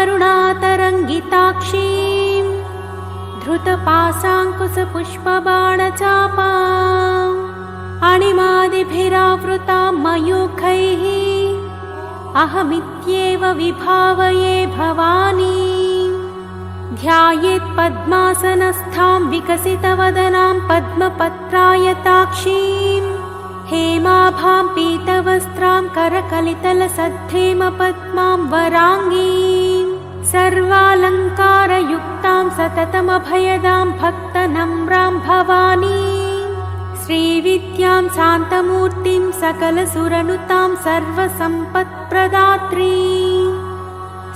करुणातरङ्गिताक्षीं धृतपाशाङ्कुशपुष्पबाणचापाम् अणिमादिभिरावृतां मयूखैः अहमित्येव विभावये भवानी। ध्यायेत् पद्मासनस्थां विकसितवदनां पद्मपत्रायताक्षीं हेमाभां पीतवस्त्रां करकलितलसद्धेमपद्मां वराङ्गीं सर्वालङ्कारयुक्तां सततमभयदां भक्तनम्रां भवानी। श्रीविद्यां शान्तमूर्तिं सकलसुरनुतां सर्वसम्पत्प्रदात्रीं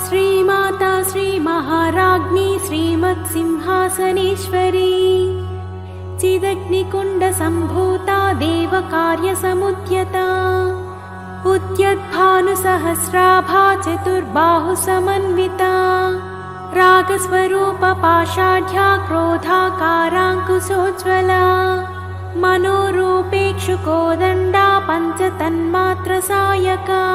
श्रीमाता श्रीमहाराज्ञी श्रीमत्सिंहासनेश्वरी चिदग्निकुण्डसम्भूता देवकार्यसमुद्यता उद्यद्भानुसहस्राभा चतुर्बाहुसमन्विता रागस्वरूपपाषाढ्या क्रोधाकाराङ्कुशोज्ज्वला मनोरूपेक्षुकोदण्डा पञ्चतन्मात्रसायका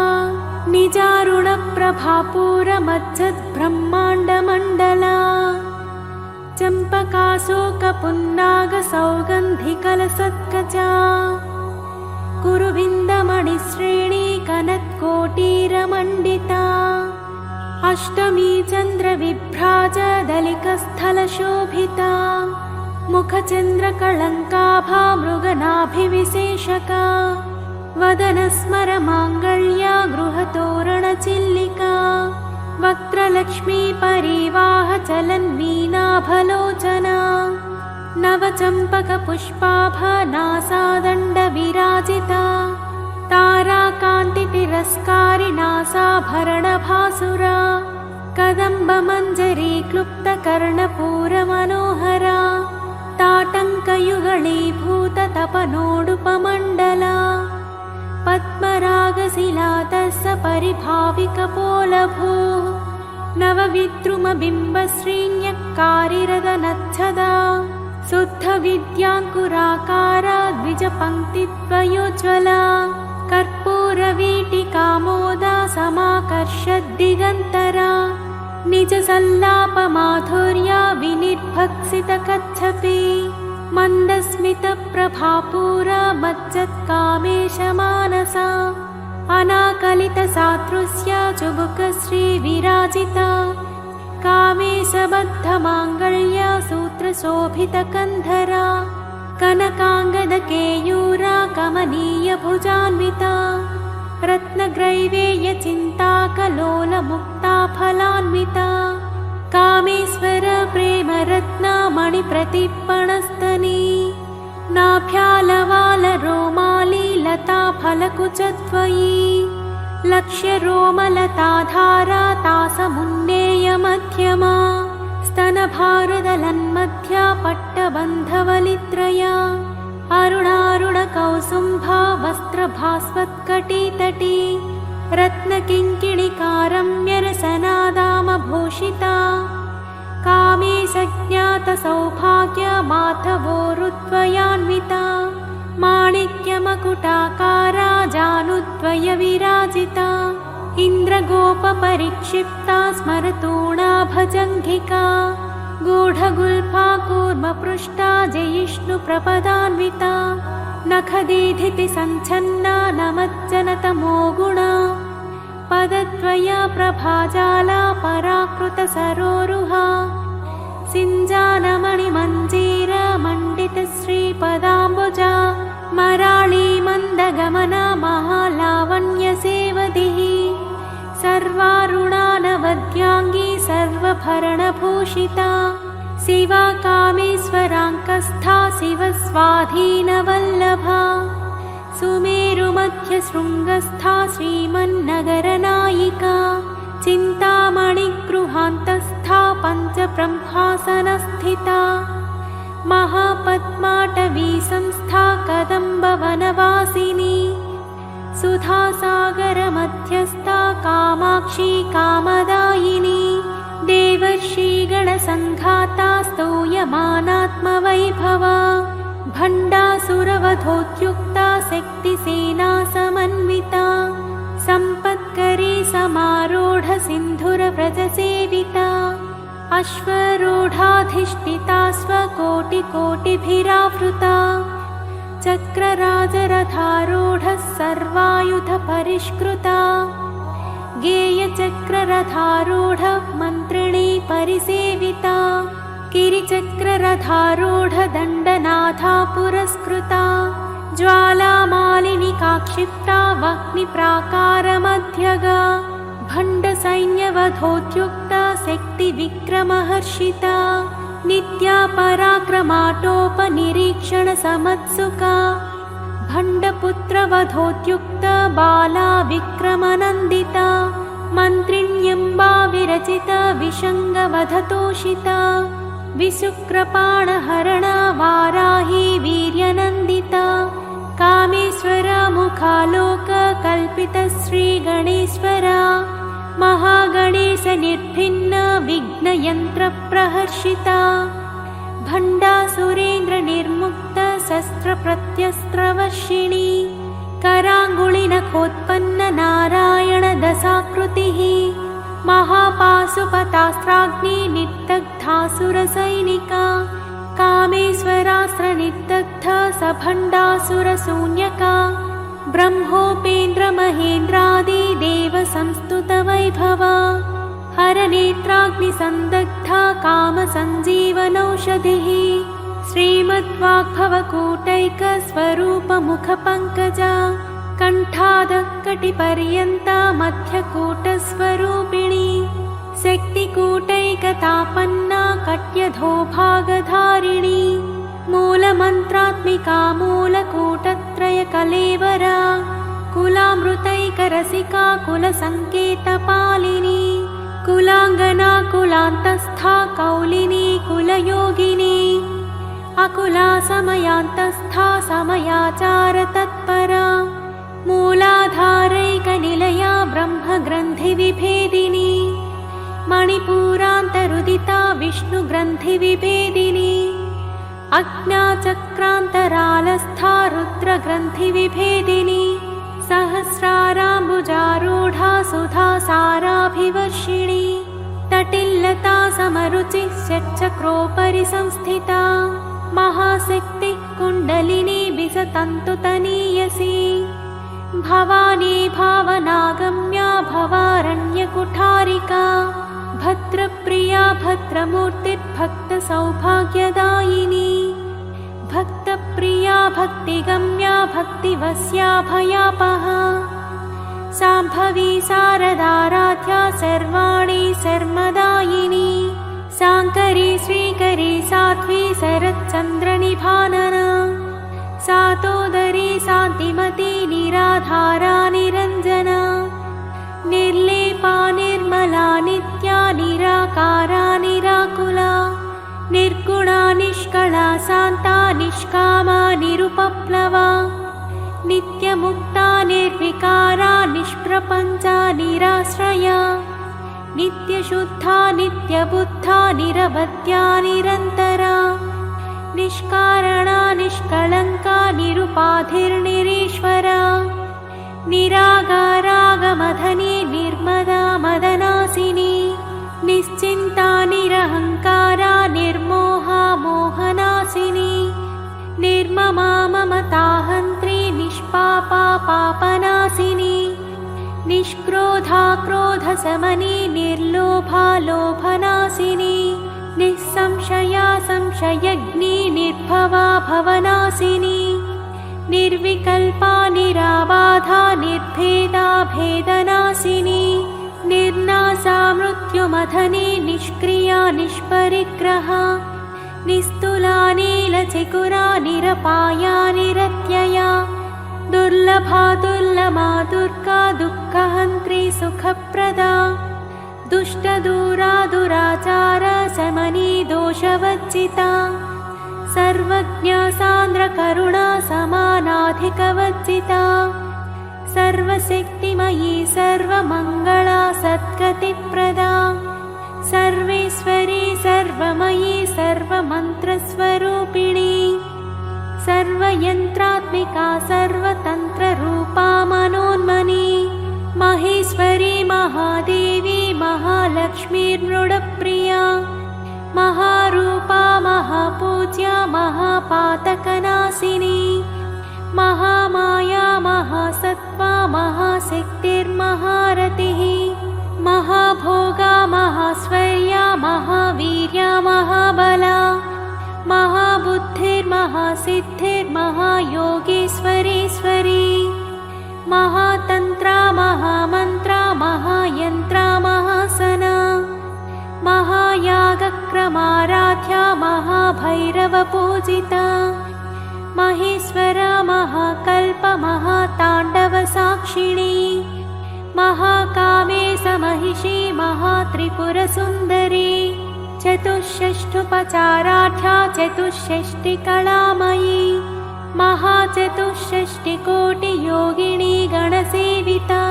निजारुणप्रभापूरमज्जद्ब्रह्माण्डमण्डला चम्पकाशोकपुन्नागसौगन्धिकलसत्कचा कुरुविन्दमणिश्रेणी कनत्कोटीरमण्डिता अष्टमी चन्द्रविभ्राजदलिकस्थलशोभिता मुखचन्द्रकळङ्काभा मृगनाभिविशेषका वदनस्मरमाङ्गल्या गृहतोरणचिल्लिका वक्त्रलक्ष्मी परिवाहचलन्मीनाभलोचना नवचम्पकपुष्पाभनासादण्डविराजिता ताराकान्तितिरस्कारिणासाभरणभासुरा कदम्बमञ्जरी क्लुप्तकर्णपूरमनोहरा ताटङ्कयुगळीभूततपनोडुपमण्डला पद्मरागशिलातस्य परिभाविकपोलभू नवविद्रुमबिम्बश्रीण्यक्कारिरदनच्छदा शुद्धविद्याङ्कुराकारा द्विजपङ्क्तिद्वयोज्ज्वला कर्पूरवीटिकामोदा समाकर्षद्दिगन्तरा निजसल्लापमाधुर्या विनिर्भक्सितकच्छपि मन्दस्मितप्रभापूरा मज्जत्कामेशमानसा अनाकलितसादृश्या चुबुकश्रीविराजिता कामेशबद्धमाङ्गल्या सूत्रशोभितकन्धरा कनकाङ्गदकेयूरा कमनीयभुजान्विता रत्नग्रैवेयचिन्ताकलोलमुक्ता फलान्विता कामेश्वर प्रेमरत्नामणिप्रतिपणस्तनी नाभ्यालवालरोमाली लता फलकुचद्वयी लक्ष्यरोमलताधारा तासमुन्नेयमध्यमा स्तनभारुदलन्मध्या पट्टबन्धवलित्रया अरुणारुणकौसुम्भा वस्त्रभास्वत्कटितटी रत्नकिङ्किणिकारम्यरसनादामभूषिता कामेशज्ञातसौभाग्यमाधवोरुद्वयान्विता माणिक्यमकुटाकारा जानुद्वयविराजिता इन्द्रगोपपरिक्षिप्ता स्मरतूणा भजङ्घिका गूढगुल्फा कूर्मपृष्टा जयिष्णुप्रपदान्विता नखदीधितिसञ्छन्ना नमज्जनतमो गुणा पदद्वया प्रभाजाला पराकृतसरोरुहा सिञ्जानमणिमञ्जीरमण्डितश्रीपदाम्बुजा मराळी मन्दगमना महालावण्यसेवधिः सर्वारुणानवद्याङ्गी सर्वभरणभूषिता शिवा कामेश्वराङ्कस्था शिवस्वाधीनवल्लभा सुमेरुमध्यशृङ्गस्था श्रीमन्नगरनायिका चिन्तामणिगृहान्तस्था पञ्चब्रह्मासनस्थिता महापद्माटवी संस्था कदम्बवनवासिनी सुधासागरमध्यस्था कामाक्षी कामदायिनी देवर्षिगणसङ्घाता स्तूयमानात्मवैभवा भण्डासुरवधोद्युक्ता शक्तिसेना समन्विता सम्पत्करी समारूढ सिन्धुरव्रजसेविता अश्वरूढाधिष्ठिता स्वकोटिकोटिभिरावृता चक्रराजरथारूढः सर्वायुधपरिष्कृता गेयचक्ररथारूढः मन्त्रिणी परिसेविता गिरिचक्ररथारूढदण्डनाथा पुरस्कृता ज्वालामालिनिका क्षिप्ता वह्निप्राकारमध्यगा भण्डसैन्यवधोद्युक्ता शक्तिविक्रमहर्षिता नित्या पराक्रमाटोपनिरीक्षणसमत्सुका भण्डपुत्रवधोद्युक्ता बाला विक्रमनन्दिता मन्त्रिण्यम्बा विरचिता विशङ्गवधतोषिता विशुक्रपाणहरणा वाराही वीर्यनन्दिता कामेश्वरा मुखालोककल्पितश्रीगणेश्वरा महागणेशनिर्भिन्ना विघ्नयन्त्रप्रहर्षिता भण्डासुरेन्द्रनिर्मुक्ता शस्त्रप्रत्यस्त्रवर्षिणी कराङ्गुलिनखोत्पन्न नारायणदशाकृतिः महापाशुपतास्त्राग्नि निर्दग्धासुरसैनिका कामेश्वरास्त्रनिर्दग्धा सभण्डासुरशून्यका ब्रह्मोपेन्द्रमहेन्द्रादिदेवसंस्तुतवैभवा हरनेत्राग्निसन्दग्धा कामसञ्जीवनौषधिः श्रीमद्वाग्भवकूटैकस्वरूपमुखपङ्कजा कण्ठादकटिपर्यन्ता मध्यकूटस्वरूपिणी शक्तिकूटैकतापन्ना कट्यधोभागधारिणी मूलमन्त्रात्मिका मूलकूटत्रयकलेवरा कुलामृतैकरसिका कुलसङ्केतपालिनी कुलाङ्गना कुलान्तस्था कौलिनी कुलयोगिनी अकुला समयान्तस्था समयाचारतत्परा मूलाधारैकनिलया ब्रह्मग्रन्थिविभेदिनी मणिपूरान्तरुदिता विष्णुग्रन्थिविभेदिनी अज्ञाचक्रान्तरालस्था रुद्रग्रन्थिविभेदिनी सहस्राराम्बुजारूढा सुधासाराभिवर्षिणी तटिल्लता समरुचिः षट्चक्रोपरि संस्थिता महाशक्तिः कुण्डलिनी विसतन्तुतनीयसी भवानी भावनागम्या भवारण्यकुठारिका भद्रप्रिया भद्रमूर्तिर्भक्तसौभाग्यदायिनी भक्तप्रिया भक्तिगम्या भक्तिवस्या भयापहा शाम्भवी शारदाराध्या सर्वाणि शर्मदायिनी शाङ्करी श्रीकरी साध्वी शरच्चन्द्रनिभानना सातोदरी शान्तिमती निराधारा निरञ्जना निर्लेपा निर्मला नित्या निराकारा निराकुला निर्गुणा निष्कला शान्ता निष्कामा निरुपप्लवा नित्यमुक्ता निर्विकारा निष्प्रपञ्चा निराश्रया नित्यशुद्धा नित्यबुद्धा निरवध्या निरन्तरा निष्कारणा निष्कलङ्का निरुपाधिर्निरीश्वरा निरागारागमधनी निर्मदा मदनासिनी निश्चिन्ता निरहङ्कारा निर्मोहा मोहनासिनी निर्ममा ममताहन्त्री निष्पापा पापनासिनी निष्क्रोधा क्रोधशमनी निर्लोभा लोभनासिनी निःसंशया संशयग्नी निर्भवा भवनासिनी निर्विकल्पा निराबाधा निर्भेदा भेदनासिनी निर्नासा मृत्युमथनी निष्क्रिया निष्परिग्रहा निस्तुला नीलचिकुरा निरपाया निरत्यया दुर्लभा दुर्लमा दुर्गा दुःखहन्त्री सुखप्रदा दुष्टदूरा दुराचार शमनी दोषवर्जिता सर्वज्ञा सान्द्रकरुणा समानाधिकवर्जिता सर्वशक्तिमयी सर्वमङ्गला सद्गतिप्रदा सर्वेश्वरी सर्वमयी सर्वमन्त्रस्वरूपिणी सर्वयन्त्रात्मिका सर्वतन्त्ररूपा मनोन्मनी महेश्वरी महादेवी महापातकनाशिनी महामाया महासत्त्वा महाशक्तिर्महारतिः महाभोगा महाश्वर्या महावीर्या महाबला महाबुद्धिर्महासिद्धिर्महायोगीश्वरीश्वरी महातन्त्रा महामन्त्रा महायन्त्रा महासना महायागक्रमाराध्या महाभैरवपूजिता महेश्वरा महाकल्प महाताण्डवसाक्षिणी महाकामेशमहिषी महात्रिपुरसुन्दरी चतुष्षष्ठुपचाराढ्या चतुष्षष्टिकलामयी महाचतुष्षष्टिकोटियोगिनी गणसेविता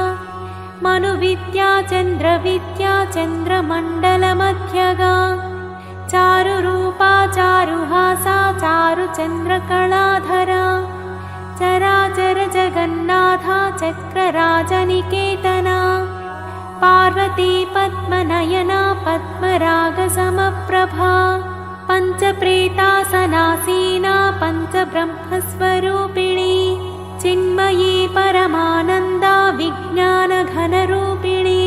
मनुविद्या चन्द्रविद्या चन्द्रमण्डलमध्यगा चारुरूपा चारुहासा चारुचन्द्रकलाधरा चराचर जगन्नाथा चक्रराजनिकेतना पार्वती पद्मनयना पद्मरागसमप्रभा पञ्चप्रेतासनासीना पञ्चब्रह्मस्वरूपिणी चिन्मयी परमानन्दा विज्ञानघनरूपिणी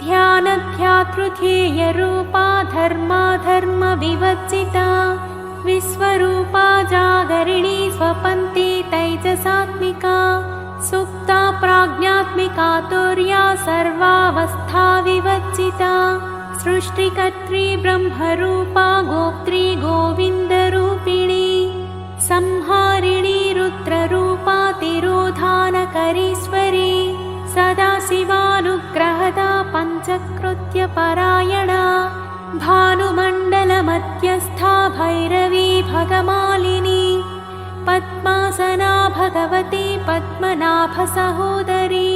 ध्यानध्यातृध्येयरूपा धर्माधर्मविवर्जिता विश्वरूपा जागरिणी स्वपन्ती तैजसात्मिका सुप्ता प्राज्ञात्मिका तुर्या सर्वावस्था विवर्जिता सृष्टिकर्त्री ब्रह्मरूपा गोप्त्री गोविन्दरूपिणी संहारिणी रुद्ररूपा तिरोधानकरीश्वरी सदाशिवानुग्रहदा पञ्चकृत्यपरायणा भानुमण्डलमध्यस्था भैरवी भगमालिनी पद्मासना भगवती पद्मनाभसहोदरी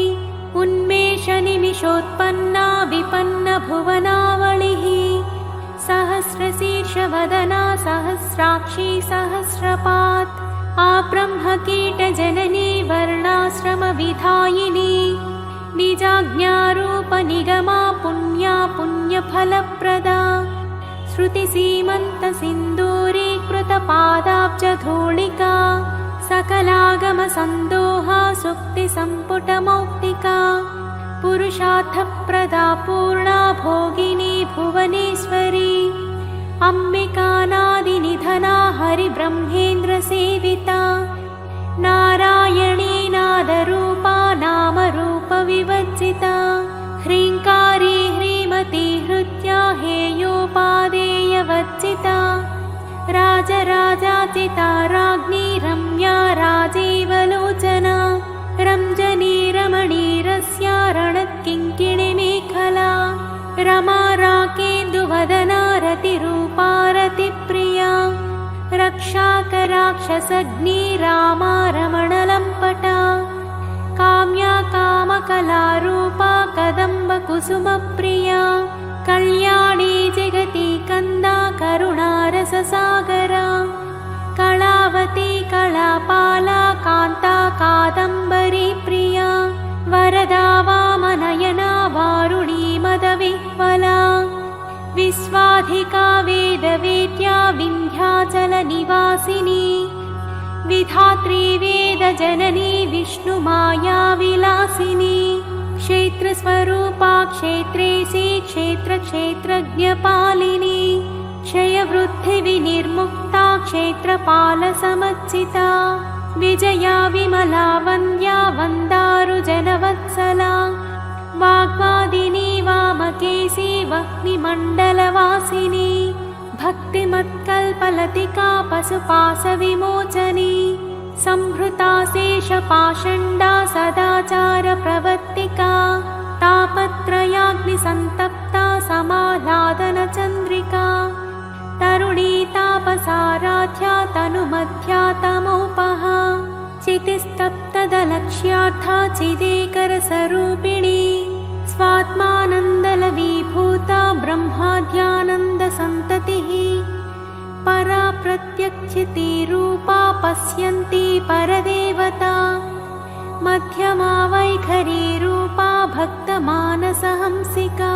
उन्मेषनिमिषोत्पन्ना विपन्नभुवनावलिः सहस्रशीर्षवदना सहस्राक्षी सहस्रपात् आब्रह्मकीटजननी वर्णाश्रमविधायिनी निजाज्ञारूपनिगमा पुण्या पुण्यफलप्रदा श्रुतिसीमन्तसिन्दूरीकृतपादाब्जधूलिका सकलागमसन्दोहा सुक्तिसम्पुटमौक्तिका पुरुषार्थप्रदा पूर्णा भोगिनी भुवनेश्वरी अम्बिकानादिनिधना हरिब्रह्मेन्द्रसेविता नारायणी नादरूपा नामरूपविवर्जिता ह्रीङ्कारी ह्रीमती हृत्या हेयोपादेयवर्जिता राजराजाचिता राज्ञी रम्या राजीवलोचना रञ्जनी रमणीरस्या रणत्किङ्किणिमेखला रमा राकेन्दुवदना रतिरूपा रतिप्रिया रक्षाकराक्षसग्नी रामा रमणलम्पटा काम्या कामकलारूपा कदम्बकुसुमप्रिया कल्याणी जगती कन्दा करुणारससागरा कलावती कलापाला कान्ता कादम्बरी प्रिया वरदा वामनयना वारुणी मदविह्वला विश्वाधिका वेदवेद्या विन्ध्याचलनिवासिनी विधात्री वेदजननी विष्णुमायाविलासिनी क्षेत्रस्वरूपा क्षेत्रेशी क्षेत्रक्षेत्रज्ञपालिनी क्षयवृद्धिविनिर्मुक्ता क्षेत्रपालसमर्चिता विजया विमला वन्द्या वन्दारुजनवत्सला वाग्वादिनी वामकेशी वह्निमण्डलवासिनी भक्तिमत्कल्पलतिका पशुपाशविमोचनी संहृता शेषपाषण्डा सदाचारप्रवर्तिका तापत्रयाग्निसन्तप्ता समाह्लादनचन्द्रिका तरुणी तापसाराध्या तनुमध्या तमोपहा चितिस्तप्तदलक्ष्यार्था चिदेकरसरूपिणी स्वात्मानन्दलवीभूता ब्रह्माद्यानन्दसन्ततिः परा प्रत्यक्षितिरूपा पश्यन्ती परदेवता मध्यमा वैखरीरूपा भक्तमानसहंसिका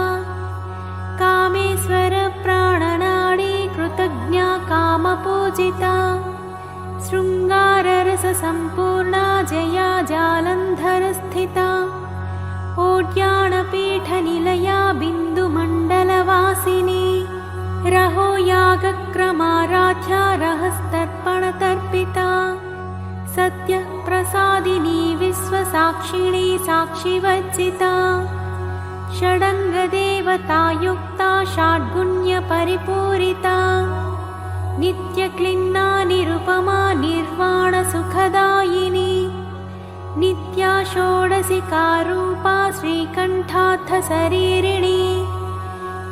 कामेश्वर प्राणनाडी कृतज्ञा कामपूजिता शृङ्गाररससम्पूर्णा जया जालन्धरस्थिता ओड्याणपीठनिलया बिन्दुमण्डलवासिनी रहो यागक्रमाराध्या रहस्तर्पणतर्पिता सत्यः प्रसादिनी विश्वसाक्षिणी साक्षिवर्जिता षडङ्गदेवतायुक्ता षड्गुण्यपरिपूरिता नित्यक्लिन्ना निरुपमा निर्वाणसुखदायिनी नित्या षोडशिकारूपा श्रीकण्ठार्थशरीरिणी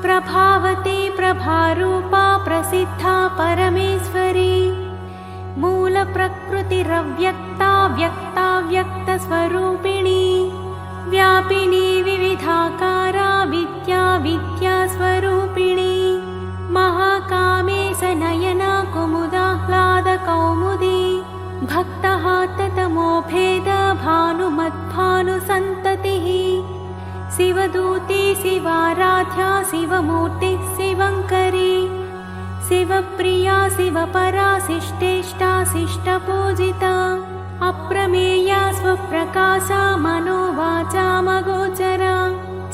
प्रभावती प्रभारूपा प्रसिद्धा परमेश्वरी मूलप्रकृतिरव्यक्ता व्यक्ता व्यक्तस्वरूपिणी व्यापिनी विविधाकारा विद्या विद्यास्वरूपिणी महाकामेशनयना कुमुदाह्लादकौमुदी भक्तहाततमोभेद भानुमद्भानुसन्ततिः शिवदूती शिवाराध्या शिवमूर्तिः शिवङ्करी शिवप्रिया शिवपरा शिष्टेष्टा शिष्टपूजिता अप्रमेया स्वप्रकाशा मनोवाचामगोचरा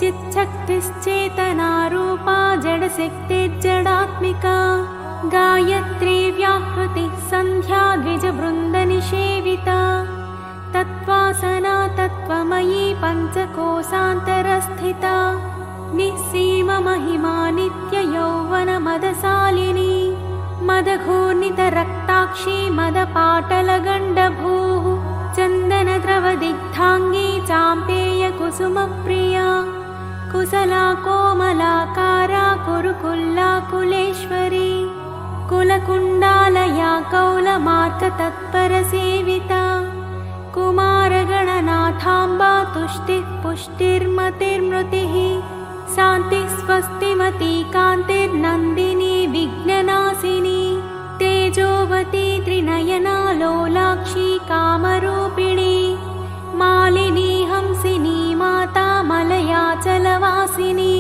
चिच्छक्तिश्चेतनारूपा जडशक्तिर्जडात्मिका गायत्री व्याहृतिः सन्ध्या द्विजवृन्दनिषेविता तत्त्वासना तत्त्वमयी पञ्चकोशान्तरस्थिता निःसीममहिमा नित्ययौवनमदशालिनी मदघूर्णितरक्ताक्षी मदपाटलगण्डभूः चन्दनद्रवदिग्धाङ्गी चाम्पेयकुसुमप्रिया कुशला कोमलाकारा कुरुकुल्लाकुलेश्वरी कुलकुण्डालया कौलमार्गतत्परसेविता कुमारगणनाथाम्बा तुष्टिः पुष्टिर्मतिर्मृतिः शान्तिः स्वस्तिमती कान्तिर्नन्दिनी विघ्ननाशिनी तेजोवती त्रिनयना लोलाक्षी कामरूपिणी मालिनी हंसिनी माता मलयाचलवासिनी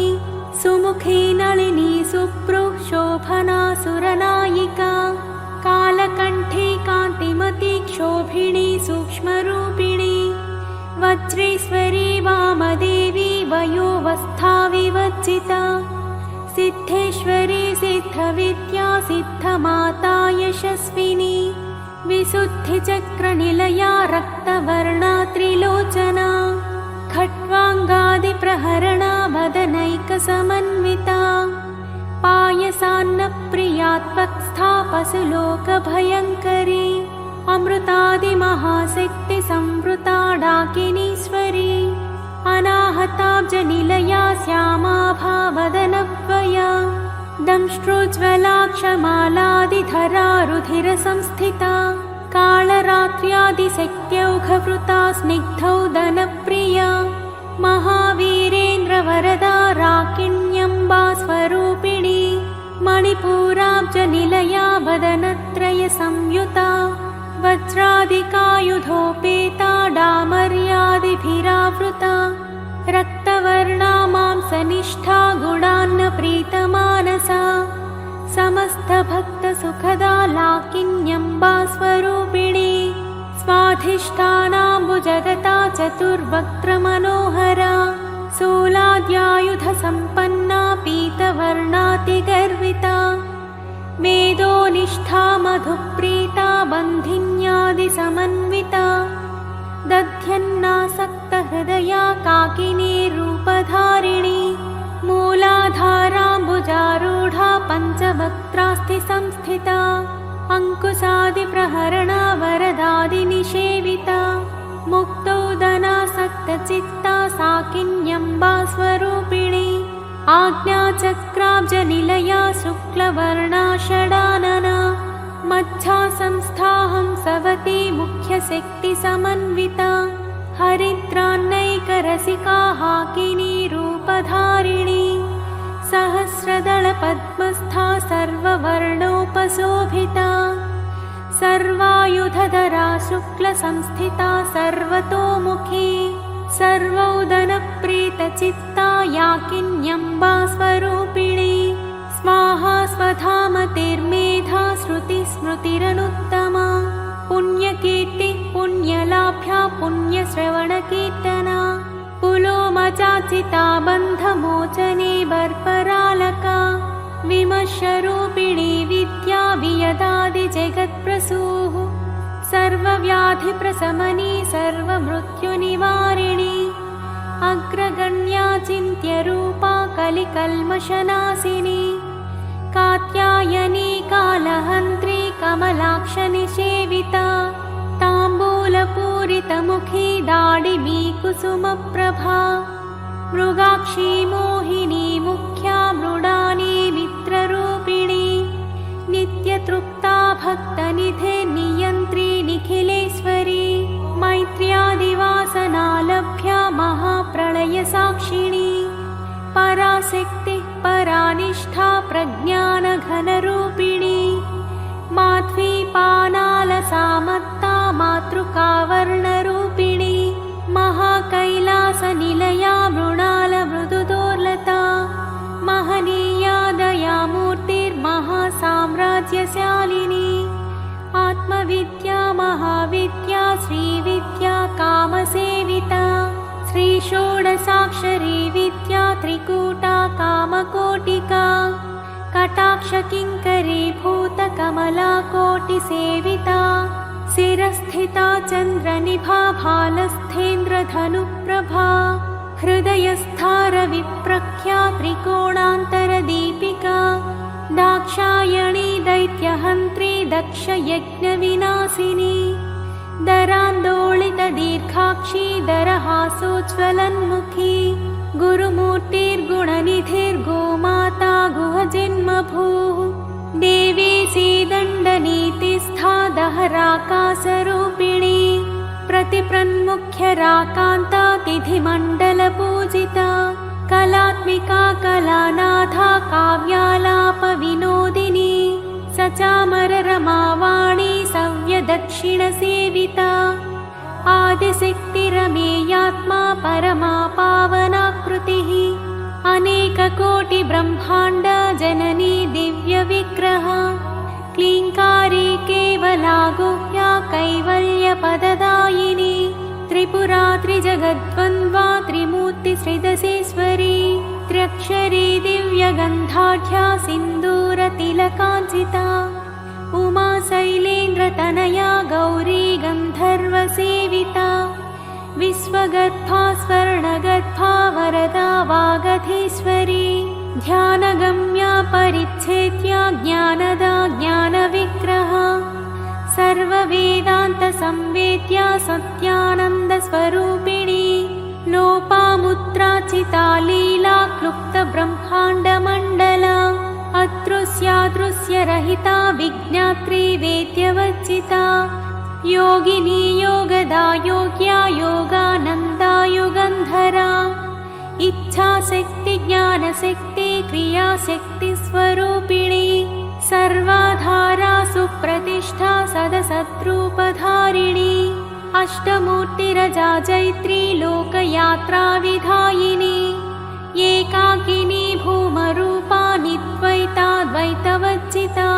सुमुखी नलिनी सुप्रुः शोभना सुरनायिका कालकण्ठी कान्तिमती क्षोभिणी सूक्ष्मरूपिणी वज्रेश्वरी वामदेवी वयोवस्था विवर्जिता सिद्धेश्वरी सिद्धविद्या सिद्धमाता यशस्विनी विशुद्धिचक्रनिलया रक्तवर्णा त्रिलोचना खट्वाङ्गादिप्रहरणा वदनैकसमन्विता पायसान्नप्रिया त्वक्स्था पशुलोकभयङ्करी अमृतादिमहाशक्तिसंवृता डाकिनीश्वरी अनाहताब्जनिलया श्यामाभा वदनव्यया दंष्ट्रोज्ज्वलाक्षमालादिधरा रुधिरसंस्थिता कालरात्र्यादिशक्त्यौघवृता स्निग्धौदनप्रिया महावीरेन्द्रवरदा राकिण्यम्बा स्वरूपिणी मणिपूराब्जनिलया वदनत्रयसंयुता वज्रादिकायुधोपेता डामर्यादिभिरावृता रक्तवर्णा मांसनिष्ठा गुणान्नप्रीतमानसा समस्तभक्तसुखदा लाकिन्यम्बा स्वरूपिणी स्वाधिष्ठानाम्बुजगता चतुर्वक्त्रमनोहरा शूलाद्यायुधसम्पन्ना पीतवर्णातिगर्विता वेदोनिष्ठा मधुप्रीता बन्धिन्यादिसमन्विता दध्यन्नासक्तहृदया काकिनी रूपधारिणी मूलाधाराम्बुजारूढा पञ्चवक्त्रास्ति संस्थिता अङ्कुशादिप्रहरणा वरदादिनिषेविता मुक्तौदनासक्तचित्ता साकिन्यम्बा स्वरूपिणी आज्ञाचक्राब्जनिलया शुक्लवर्णा षडानना मध्या संस्थाहंसवती मुख्यशक्तिसमन्विता हरिद्रान्नैकरसिका हाकिनी रूपधारिणी सहस्रदलपद्मस्था सर्ववर्णोपशोभिता सर्वायुधधरा शुक्लसंस्थिता सर्वतोमुखी सर्वौदनप्रीतचित्ता याकिन्यम्बा स्वरूपिणी स्वाहा स्वधामतिर्मेधा श्रुतिस्मृतिरनुत्तमा पुण्यकीर्तिः पुण्यलाभ्या पुण्यश्रवणकीर्तना पुलोमचाचिता बन्धमोचने बर्परालका विमर्शरूपिणी विद्या वियदादिजगत्प्रसूः सर्वव्याधिप्रशमनी सर्वमृत्युनिवारिणी अग्रगण्या चिन्त्यरूपा कलिकल्मषनाशिनी कात्यायनी कालहन्त्री कमलाक्षनिषेविता ताम्बूलपूरितमुखी दाडिमी कुसुमप्रभा मृगाक्षी मोहिनी मुख्या मृडानी मित्ररूपिणी नित्यतृप्ता भक्तनिधे नियन्त्री निखिलेश्वरी मैत्र्यादिवासनालभ्या महाप्रलयसाक्षिणी पराशक्तिः परानिष्ठा प्रज्ञानघनरूपिणी माध्वीपानालसामत्ता मातृकावर्णरूपिणी महाकैलासनिलया मृणालमृदुदोर्लता महनीया दयामूर्तिर्महासाम्राज्यशालिनी आत्मविद्या महाविद्या श्रीविद्या कामसेविता श्रीषोडशाक्षरी विद्या त्रिकूटा कामकोटिका कटाक्षकिङ्करी भूतकमला कोटिसेविता शिरस्थिता चन्द्रनिभा भालस्थेन्द्रधनुप्रभा हृदयस्था रविप्रख्या त्रिकोणान्तरदीपिका दाक्षायणी दैत्यहन्त्री दक्षयज्ञविनाशिनी दरान्दोलितदीर्घाक्षी दरहासोज्ज्वलन्मुखी गुरुमूर्तिर्गुणनिधिर्गोमाता गुहजन्मभूः देवी सीदण्डनीतिस्था दहराकाशरूपिणी प्रतिप्रन्मुख्यराकान्ता तिथिमण्डलपूजिता कलात्मिका कलानाथा काव्यालापविनोदिनी सचामररमावाणी सव्यदक्षिणसेविता आदिशक्तिरमेयात्मा परमा पावनाकृतिः अनेककोटिब्रह्माण्ड जननी दिव्यविग्रह क्लीङ्कारी केवला गुह्या कैवल्यपददायिनी त्रिपुरा त्रिजगद्वन्द्वा त्रिमूर्तिश्रीदशेश्वरी त्र्यक्षरी दिव्यगन्धाढ्या सिन्दूरतिलकाञ्चिता उमा शैलेन्द्रतनया गौरी गन्धर्वसेविता विश्वगर्भा स्वर्णगर्भा वरदा वागधीश्वरी ध्यानगम्या परिच्छेद्या ज्ञानदा ज्ञानविग्रह सर्ववेदान्तसंवेद्या सत्यानन्दस्वरूपिणी लोपामुद्राचिता लीला क्लुप्तब्रह्माण्डमण्डला अदृश्यादृश्यरहिता विज्ञात्री वेद्यवर्जिता योगिनी योगदा योग्या योगानन्दा युगन्धरा इच्छाशक्ति ज्ञानशक्ति क्रियाशक्तिस्वरूपिणी सर्वाधारा सुप्रतिष्ठा सदसद्रूपधारिणी अष्टमूर्तिरजा जैत्री लोकयात्राविधायिनी एकाकिनी भूमरूपा निद्वैता द्वैतवर्जिता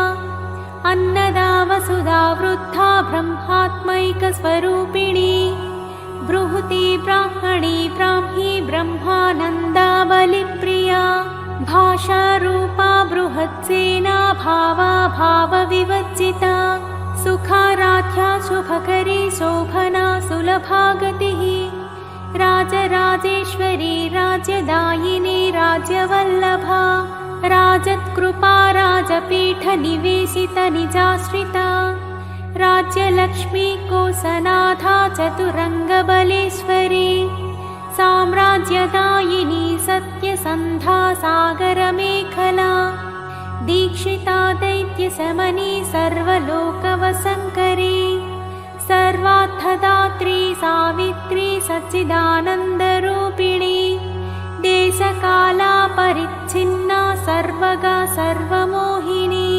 अन्नदा वसुधा वृद्धा ब्रह्मात्मैकस्वरूपिणी बृहती ब्राह्मणी ब्राह्मी ब्रह्मानन्दा बलिप्रिया भाषारूपा बृहत्सेना भावा भावविवर्जिता सुखाराध्या शुभकरी शोभना सुलभा गतिः राजराजेश्वरी राज्यदायिनी राज्यवल्लभा राजत्कृपा राजपीठनिवेशित निजाश्रिता राज्यलक्ष्मी कोसनाथा चतुरङ्गबलेश्वरी साम्राज्यदायिनी सत्यसन्धा सागरमेखला दीक्षिता दैत्यशमनी सर्वलोकवसङ्करी सर्वार्थदात्री सावित्री सच्चिदानन्दरूपिणी देशकालापरिच्छिन्ना सर्वगा सर्वमोहिनी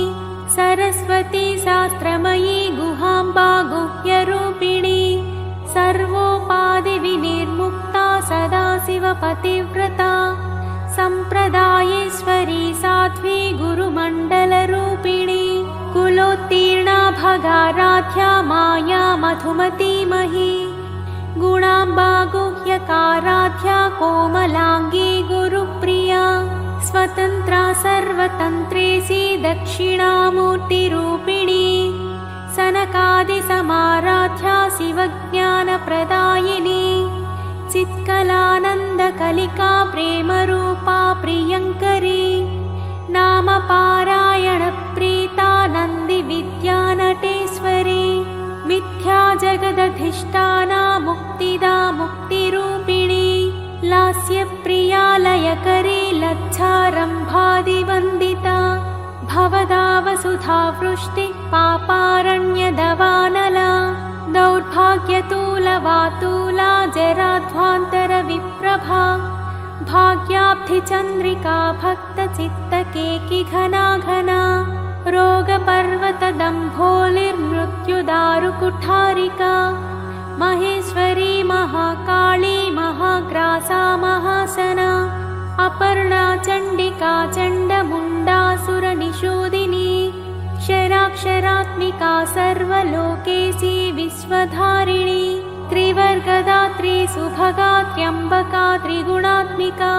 सरस्वती शास्त्रमयी गुहाम्बा गुह्यरूपिणी सर्वोपाधिविनिर्मुक्ता सदाशिवपतिव्रता सम्प्रदायेश्वरी साध्वी गुरु गुरुमण्डलरूपिणी कुलोत्तीर्णा भगाराध्या माया मधुमतीमही गुणाम्बा गुह्यकाराध्या कोमलाङ्गी गुरुप्रिया स्वतन्त्रा सर्वतन्त्रेसी दक्षिणामूर्तिरूपिणी सनकादिसमाराध्या शिवज्ञानप्रदायिनी चित्कलानन्दकलिका प्रेमरूपा प्रियङ्करी नामपारायणप्रीता नन्दिविद्यानटेश्वरी मिथ्या जगदधिष्ठाना मुक्तिदा मुक्तिरूपिणी लास्यप्रिया लयकरी लज्जारम्भादिवन्दिता भवदावसुधा वृष्टिः पापारण्यदवानला दौर्भाग्यतूलवातूला जराध्वान्तरविप्रभा भाग्याब्धिचन्द्रिका भक्तचित्तकेकि घना घना रोगपर्वतदम्भोलिर्मृत्युदारुकुठारिका महेश्वरी महाकाली महाग्रासा महासना अपर्णा चण्डिका चण्डमुण्डासुरनिषूदिनी क्षराक्षरात्मिका सर्वलोकेशी विश्वधारिणी त्रिवर्गदात्री सुभगा त्र्यम्बका त्रिगुणात्मिका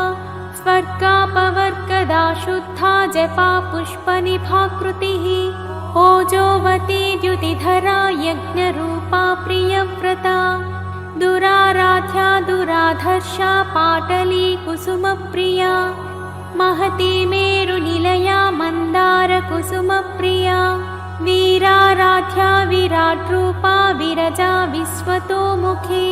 स्वर्गापवर्गदा शुद्धा जपा पुष्पनिभाकृतिः ओजोवती द्युतिधरा यज्ञरूपा प्रियव्रता दुराराध्या दुराधर्षा पाटली कुसुमप्रिया महती मेरुनिलया मन्दारकुसुमप्रिया वीराराध्या विराट्रूपा विरजा विश्वतोमुखी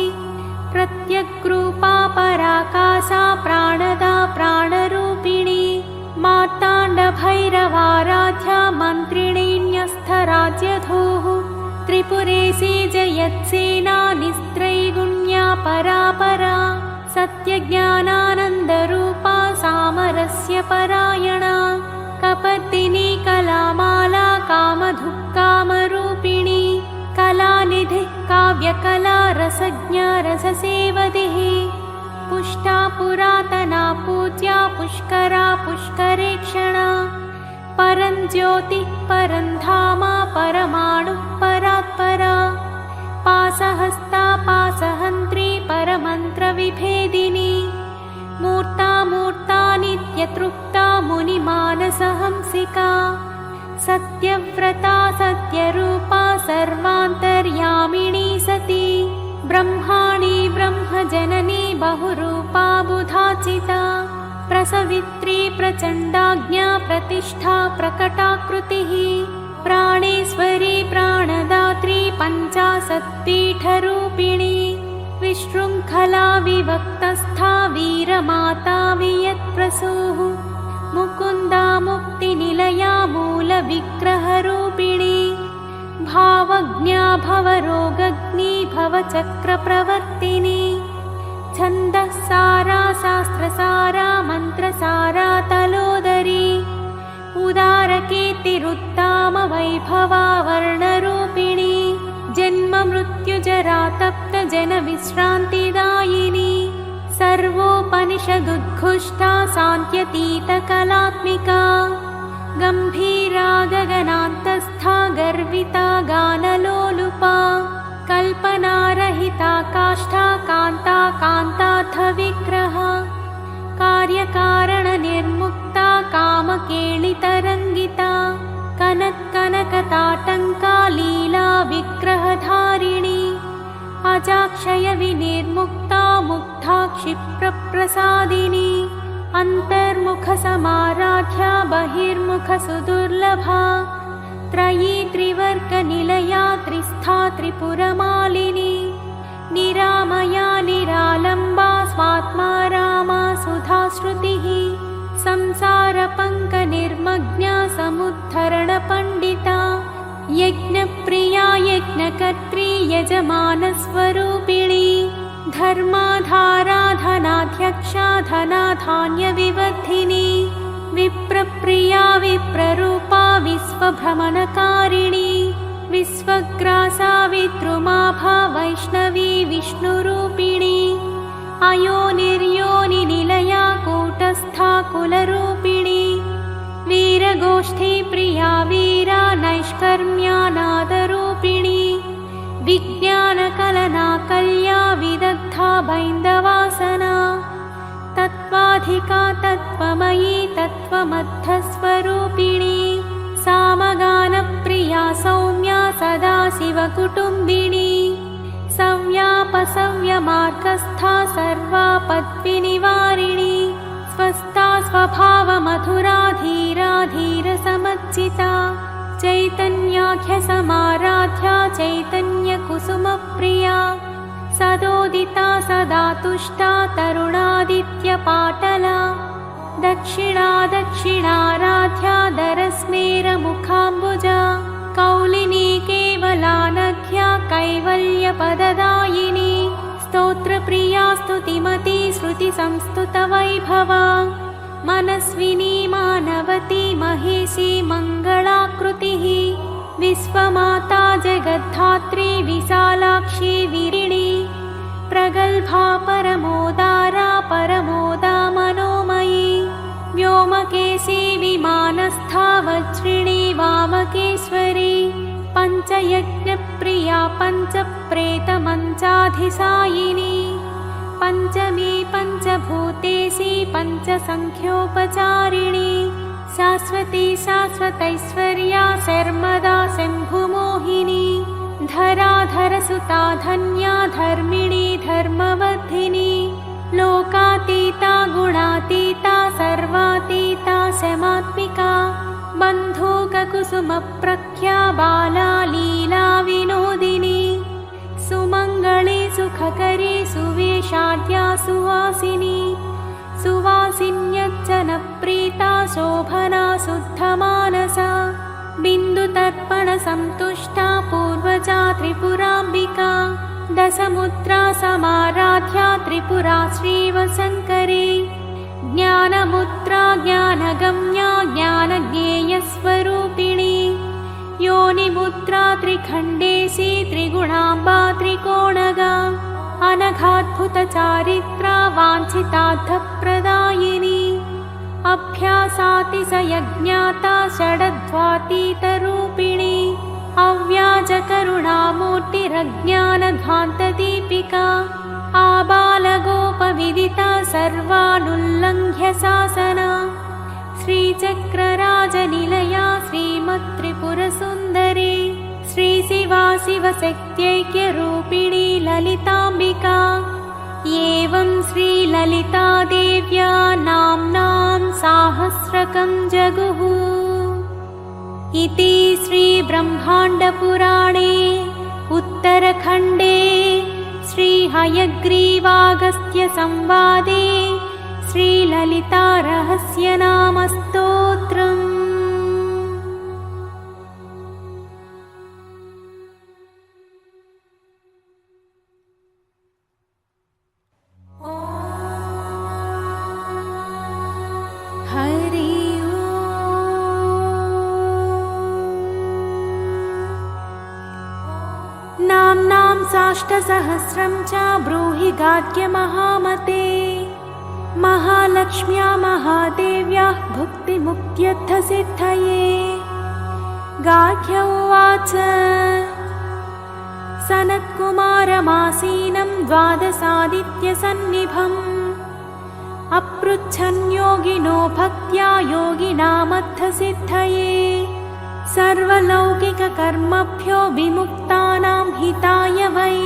प्रत्यग्रूपा पराकाशा प्राणदा प्राणरूपिणी मार्ताण्डभैरवाराध्या मन्त्रिणीन्यस्थराज्यधूः त्रिपुरेशी जयत्सेना निस्त्रैगुण्या परापरा सत्यज्ञानानन्दरूपा सामरस्य परायणा कपर्दिनी कलामाला कामधुक्कामरूपिणी कलानिधिः काव्यकला रसज्ञा रससेवदिः पुष्टा पुरातना पूज्या पुष्करा पुष्करेक्षणा परञ्ज्योतिः परन्धामा परमाणुः परात्परा पासहस्ता पासहन्त्री परमन्त्रविभेदिनी मूर्ता मूर्ता नित्यतृप्ता मुनिमानसहंसिका सत्यव्रता सत्यरूपा सर्वान्तर्यामिणी सती ब्रह्माणी ब्रह्मजननी बहुरूपा बुधाचिता प्रसवित्री प्रचण्डाज्ञा प्रतिष्ठा प्रकटाकृतिः प्राणेश्वरी प्राणदात्री पञ्चाशत्पीठरूपिणी विशृङ्खला विभक्तस्था वीरमाता वियत्प्रसूः मुकुन्दा मुक्तिनिलया मूलविग्रहरूपिणी भावज्ञा भवरोगग्नी भवचक्रप्रवर्तिनी छन्दःसारा शास्त्रसारा मन्त्रसारा तलोदरी उदारकीर्तिरुत्ताम वैभवा वर्णरूपिणी जन्म मृत्युजरा तप्त जनविश्रान्तिदायिनी सर्वोपनिषदुद्घुष्टा सान्त्यतीतकलात्मिका गम्भीरा गगनान्तस्था गर्विता गानलोलुपा कल्पनारहिता काष्ठा कान्ता कान्ताथ विग्रह कार्यकारणनिर्मुक्ता कामकेलितरङ्गिता कनत्कनकताटङ्का लीला विग्रहधारिणी अजाक्षय विनिर्मुक्ता मुग्धा क्षिप्रप्रसादिनी अन्तर्मुखसमाराध्या बहिर्मुखसुदुर्लभा त्रयी त्रिवर्गनिलया त्रिस्था त्रिपुरमालिनी निरामया निरालम्बा स्वात्मा रामा सुधाश्रुतिः संसारपङ्कनिर्मग्ना समुद्धरणपण्डिता यज्ञप्रिया यज्ञकर्त्री यजमानस्वरूपिणी धर्माधारा धनाध्यक्षा धनाधान्यविवर्धिनी विप्रप्रिया विप्ररूपा विश्वभ्रमणकारिणी विश्वग्रासा विद्रुमाभा वैष्णवी विष्णुरूपिणी अयोनिर्योनिनिलया कूटस्था कुलरूपिणी वीर वीरगोष्ठीप्रिया वीरा नैष्कर्म्यानादरूपिणी विज्ञानकलना कल्या विदग्धा बैन्दवासना तत्त्वाधिका तत्त्वमयी तत्त्वमद्धस्वरूपिणी सामगानप्रिया सौम्या सदाशिवकुटुम्बिनी सव्यापसव्यमार्गस्था सर्वापद्विनिवारिणी स्वस्था स्वभावमधुरा धीरा धीरसमज्जिता चैतन्याख्यसमाराध्या चैतन्यकुसुमप्रिया सदोदिता सदा तुष्टा तरुणादित्यपाटला दक्षिणा दक्षिणाराध्या दरस्मेरमुखाम्बुजा कौलिनी केवलानघ्या कैवल्यपददायिनी स्तोत्रप्रिया स्तुतिमती श्रुतिसंस्तुतवैभवा मनस्विनी मानवती महेशी मङ्गलाकृतिः विश्वमाता जगद्धात्री विशालाक्षी विरिणी प्रगल्भा परमोदारा परमोदा मनोमयी व्योमकेशी विमानस्था वज्रिणी वामकेश्वरी पञ्चयज्ञप्रिया पञ्चप्रेतमञ्चाधिसायिनी पञ्चमी पञ्चभूतेशी पञ्चसङ्ख्योपचारिणी शाश्वती शाश्वतैश्वर्या शर्मदा शम्भुमोहिनी धराधरसुता धन्या धर्मिणी धर्मवर्धिनी लोकातीता गुणातीता सर्वातीता शमात्मिका बन्धूककुसुमप्रख्या बाला लीला विनोदिनी सुमङ्गली सुखकरी सुवेशाढ्या सुवासिनी सुवासिन्यज्जनप्रीता शोभना शुद्धमानसा बिन्दुतर्पणसन्तुष्टा पूर्वजा त्रिपुराम्बिका दशमुद्रा समाराध्या त्रिपुरा श्रीवशङ्करी ज्ञानमुद्रा ज्ञानगम्या ज्ञानज्ञेयस्वरूपिणी योनिमुद्रा त्रिखण्डेशी त्रिगुणाम्बा त्रिकोणगा अनघाद्भुतचारित्रा वाञ्छितार्थप्रदायिनी अभ्यासातिशयज्ञाता षडध्वातीतरूपिणी अव्याजकरुणामूर्तिरज्ञानध्वान्तदीपिका आबालगोपविदिता सर्वानुल्लङ्घ्य शासना श्रीचक्रराजनिलया श्रीमत्त्रिपुरसुन्दरी श्रीशिवा शिवशक्त्यैक्यरूपिणी ललिताम्बिका एवं श्रीललितादेव्या नाम्नां साहस्रकं जगुः इति श्रीब्रह्माण्डपुराणे उत्तरखण्डे श्रीहयग्रीवागस्त्यसंवादे श्रीललितारहस्यनामस्तोत्रम्। हरि नाम्नां साष्टसहस्रं च ब्रूहि गाद्यमहामते महालक्ष्म्या महादेव्याः भुक्तिमुक्त्यर्थसिद्धये। गाद्य उवाच सनत्कुमारमासीनं द्वादशादित्यसन्निभम् अपृच्छन् योगिनो भक्त्या योगिनामर्थसिद्धये सर्वलौकिककर्मभ्यो विमुक्तानां हिताय वै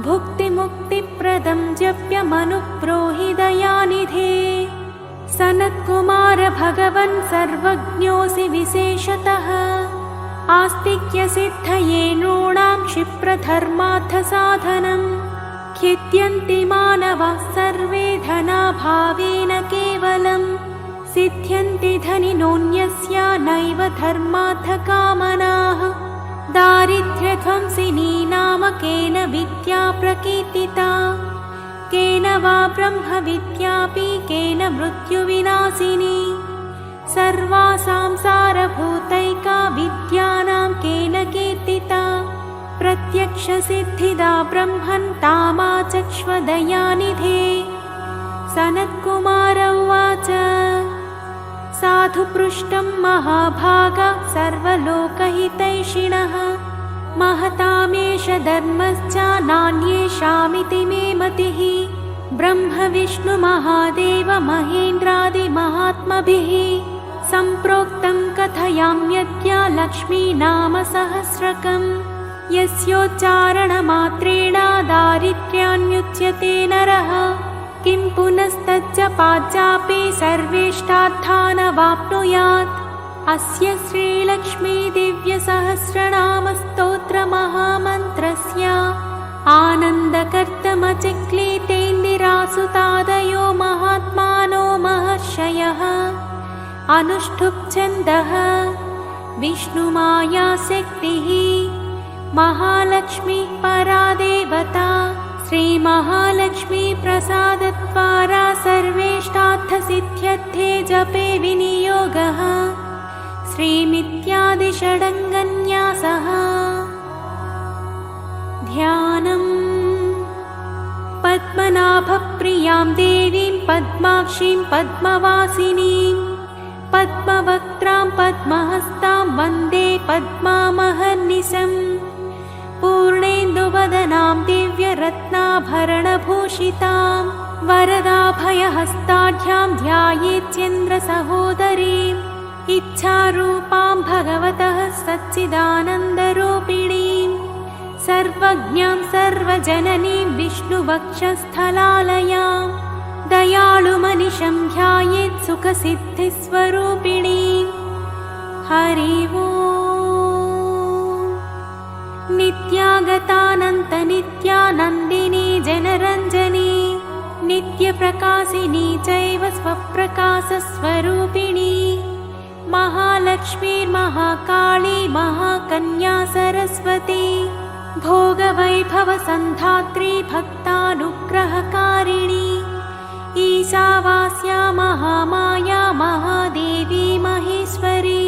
भुक्तिमुक्तिप्रदं जप्यमनुब्रूहि दयानिधे। सनत्कुमार भगवन् सर्वज्ञोऽसि विशेषतः आस्तिक्यसिद्धये नॄणां क्षिप्रधर्मार्थसाधनम् खिद्यन्ति मानवाः सर्वे धनाभावेन केवलम् सिद्ध्यन्ति धनिनोऽन्यस्य नैव धर्मार्थकामनाः। दारिद्र्यध्वंसिनी नाम केन विद्या प्रकीर्तिता केन वा ब्रह्मविद्यापि केन मृत्युविनाशिनी सर्वासां सारभूतैका विद्यानां केन कीर्तिता प्रत्यक्षसिद्धिदा ब्रह्मन् तामाचक्ष्वदयानिधे। सनत्कुमार उवाच सा साधु पृष्टं महाभागा सर्वलोकहितैषिणः महतामेष धर्मश्च नान्येषामिति मे मतिः ब्रह्म विष्णु महादेव महेन्द्रादिमहात्मभिः सम्प्रोक्तं कथयाम्यद्य लक्ष्मी नाम सहस्रकम् यस्योच्चारणमात्रेण दारिद्र्यान्मुच्यते नरः किं पुनस्तज्जपाच्चापि सर्वेष्टार्थानवाप्नुयात् अस्य श्रीलक्ष्मी दिव्यसहस्रनामस्तोत्रमहामन्त्रस्य आनन्दकर्तमचिक्लीतेन्दिरासुतादयो महात्मानो महर्षयः अनुष्ठुप्-छन्दः विष्णुमायाशक्तिः महालक्ष्मी परा देवता श्रीमहालक्ष्मी प्रसादद्वारा सर्वेष्टार्थसिद्ध्यर्थे जपे विनियोगः श्रीमित्यादिषडङ्गन्यासः ध्यानम् पद्मनाभप्रियां देवीं पद्माक्षीं पद्मवासिनीं पद्मवक्त्रां पद्महस्तां वन्दे पद्मामहर्निशम् पूर्णेन्दुवदनां दिव्यरत्नाभरणभूषितां वरदाभयहस्ताढ्यां ध्यायेच्चन्द्रसहोदरीम् इच्छारूपां भगवतः सच्चिदानन्दरूपिणीं सर्वज्ञां सर्वजननीं विष्णुवक्षस्थलालयां दयालुमनिशं ध्यायेत् सुखसिद्धिस्वरूपिणीं हरि ओम्। नित्यागतानन्तनित्यानन्दिनी जनरञ्जनी नित्यप्रकाशिनी चैव स्वप्रकाशस्वरूपिणी महालक्ष्मीर्महाकाली महाकन्या सरस्वती भोगवैभवसन्धात्री भक्तानुग्रहकारिणी ईशावास्या महामाया महादेवी महेश्वरी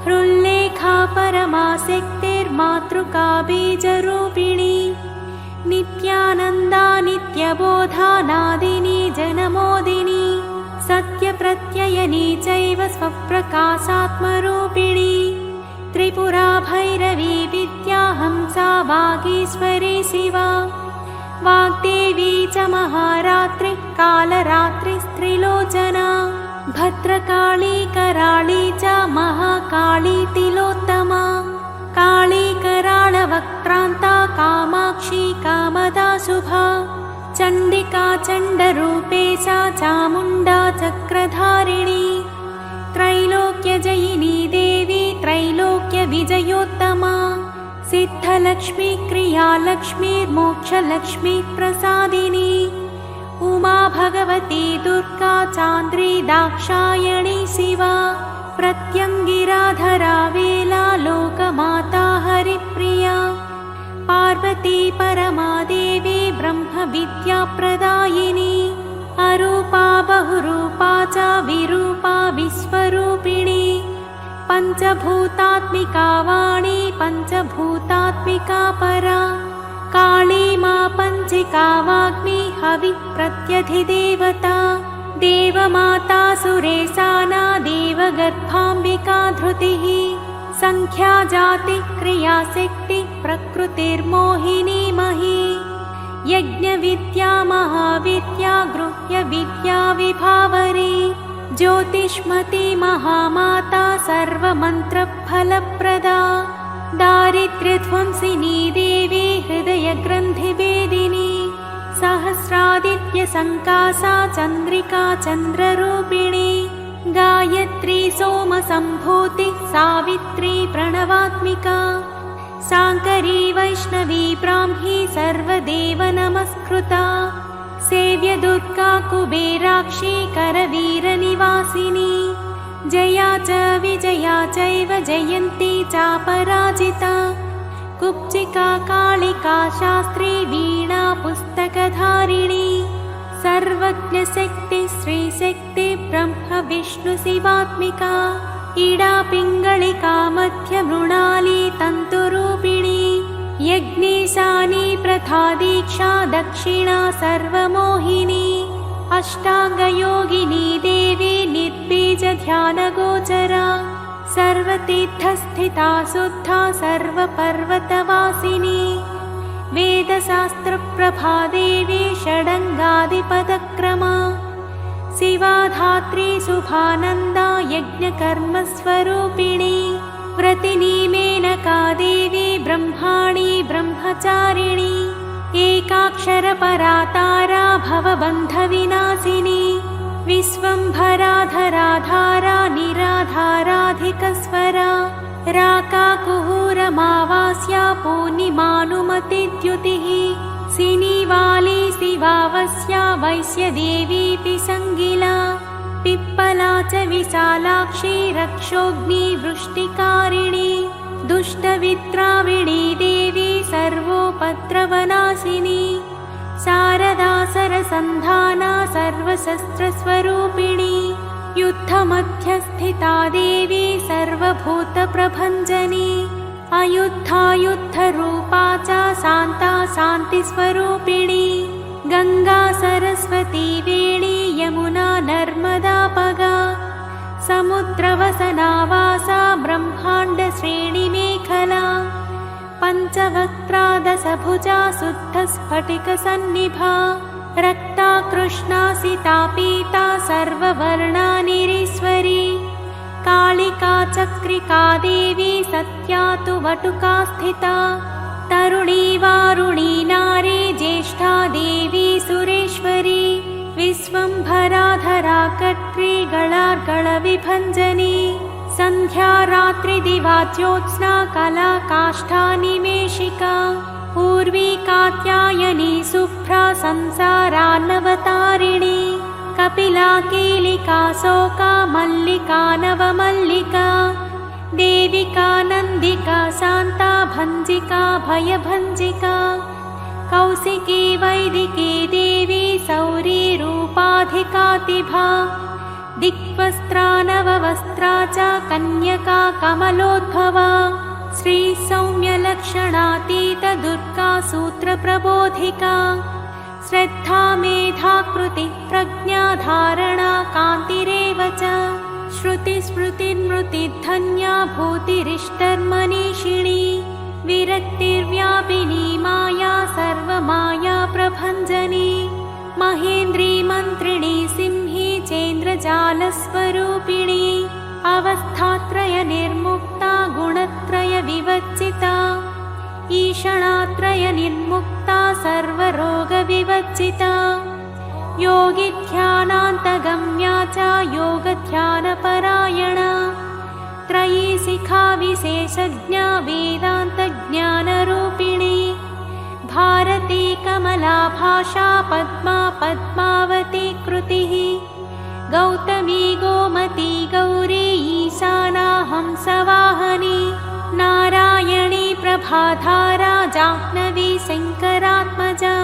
हृल्लेखा परमाशक्तिर्मातृका बीजरूपिणी नित्यानन्दा नित्यबोधा नादिनी जनमोदिनी सत्यप्रत्ययनी चैव स्वप्रकाशात्मरूपिणी त्रिपुरा भैरवी विद्या हंसा वागीश्वरी शिवा वाग्देवी च महारात्रि कालरात्रिस्त्रिलोचना भद्रकाली कराळी च महाकाली तिलोत्तमा काली कराळवक्त्रान्ता कामाक्षी कामदा शुभा चण्डिका चण्डरूपेशा चामुण्डा चक्रधारिणी त्रैलोक्यजयिनी देवी त्रैलोक्यविजयोत्तमा सिद्धलक्ष्मी क्रियालक्ष्मीर्मोक्षलक्ष्मी प्रसादिनी उमा भगवती दुर्गा चान्द्री दाक्षायणी शिवा प्रत्यङ्गिराधरा वेला लोकमाता हरिप्रिया पार्वती परमादेवी ब्रह्मविद्याप्रदायिनी अरूपा बहुरूपा च विरूपा विश्वरूपिणी पञ्चभूतात्मिका वाणी पञ्चभूतात्मिका परा काली मा पञ्चिका वाग्मी हविप्रत्यधिदेवता देवमाता सुरेशाना देवगर्भाम्बिका धृतिः संख्या जाति क्रियाशक्ति प्रकृतिर्मोहिनी मही यज्ञविद्या महाविद्या गृह्यविद्या विभावरी ज्योतिष्मती महामाता सर्वमन्त्रफलप्रदा दारिद्र्यध्वंसिनी देवी हृदयग्रन्थिभेदिनी सहस्रादित्यसङ्कासा चन्द्रिका चन्द्ररूपिणी गायत्री सोमसम्भूति सावित्री प्रणवात्मिका शाङ्करी वैष्णवी ब्राह्मी सर्वदेवनमस्कृता सेव्य दुर्गा कुबेराक्षी करवीरनिवासिनी जया च विजया चैव जयन्ती चापराजिता कुब्जिका कालिका शास्त्री वीणा पुस्तकधारिणी सर्वज्ञशक्ति श्रीशक्ति ब्रह्म विष्णु शिवात्मिका इडा पिङ्गलिका मध्य मृणाली तन्तुरूपिणी यज्ञेशानी प्रथा दीक्षा दक्षिणा सर्वमोहिनी अष्टाङ्गयोगिनी देवी निर्बीजध्यानरूपिणी ध्यानगोचरा सर्वतीर्थस्थिता शुद्धा सर्वपर्वतवासिनी वेदशास्त्रप्रभा देवी षडङ्गादिपदक्रमा शिवा धात्री शुभानन्दा यज्ञकर्मस्वरूपिणी व्रतिनी मेनका देवी ब्रह्माणी ब्रह्मचारिणी एकाक्षरपरा तारा भवबन्धविनाशिनी विश्वम्भराधराधारा निराधाराधिकस्वरा राकाकुहूरमावास्या पूर्णिमानुमतिद्युतिः सिनीवाली शिवावस्या वैश्यदेवीति सङ्गिला पिप्पला च विशालाक्षी रक्षोऽग्निवृष्टिकारिणी दुष्टवित्राविणी देवी सर्वोपद्रवनाशिनी शारदा सरसन्धाना सर्वशस्त्रस्वरूपिणी युद्धमध्यस्थिता देवी सर्वभूतप्रभञ्जनी अयुद्धायुद्धरूपा च शान्ता शान्तिस्वरूपिणी गङ्गा सरस्वती वेणी यमुना नर्मदापगा समुद्रवसनावासा ब्रह्माण्डश्रेणिमेखला पञ्चवक्त्रा दशभुजा शुद्धस्फटिकसन्निभा रक्ता कृष्णा सिता पीता सर्ववर्णानिरीश्वरी कालिका चक्रिका देवी सत्या तु वटुका स्थिता तरुणी वारुणी नारी ज्येष्ठा देवी सुरेश्वरी विश्वम्भराधरा कट्री गळार्गळविभञ्जनी सन्ध्या रात्रि दिवा ज्योत्स्ना कला काष्ठा निमेषिका पूर्वी कात्यायनी शुभ्रा संसारान्नवतारिणी कपिला कीलिका शोका मल्लिका नवमल्लिका देविका नन्दिका शान्ता भञ्जिका भयभञ्जिका कौशिकी वैदिकी देवी सौरी रूपाधिकातिभा दिक्वस्त्रा नववस्त्रा च कन्यका कमलोद्भवा श्रीसौम्यलक्षणातीत दुर्गा सूत्रप्रबोधिका श्रद्धा मेधा कृति प्रज्ञा धारणा कान्तिरेव च श्रुतिस्मृतिर्मृतिधन्या भूतिरिष्टर्मनीषिणी विरक्तिर्व्यापिनी माया सर्वमाया प्रभञ्जनी महेन्द्री मन्त्रिणी सिंही चेन्द्रजालस्वरूपिणी अवस्थात्रय निर्मुक्ता गुणत्रय विवच्चिता ईषणात्रय निर्मुक्ता सर्वरोगविवच्चिता योगिध्यानान्तगम्या च योगध्यानपरायणा त्रयी शिखा विशेषज्ञा वेदान्तज्ञानरूपिणी भारती कमला भाषा पद्मा पद्मावती कृतिः गौतमी गोमती गौरी ईशाना हंसवाहनी नारायणी प्रभाधारा जाह्नवी शङ्करात्मजा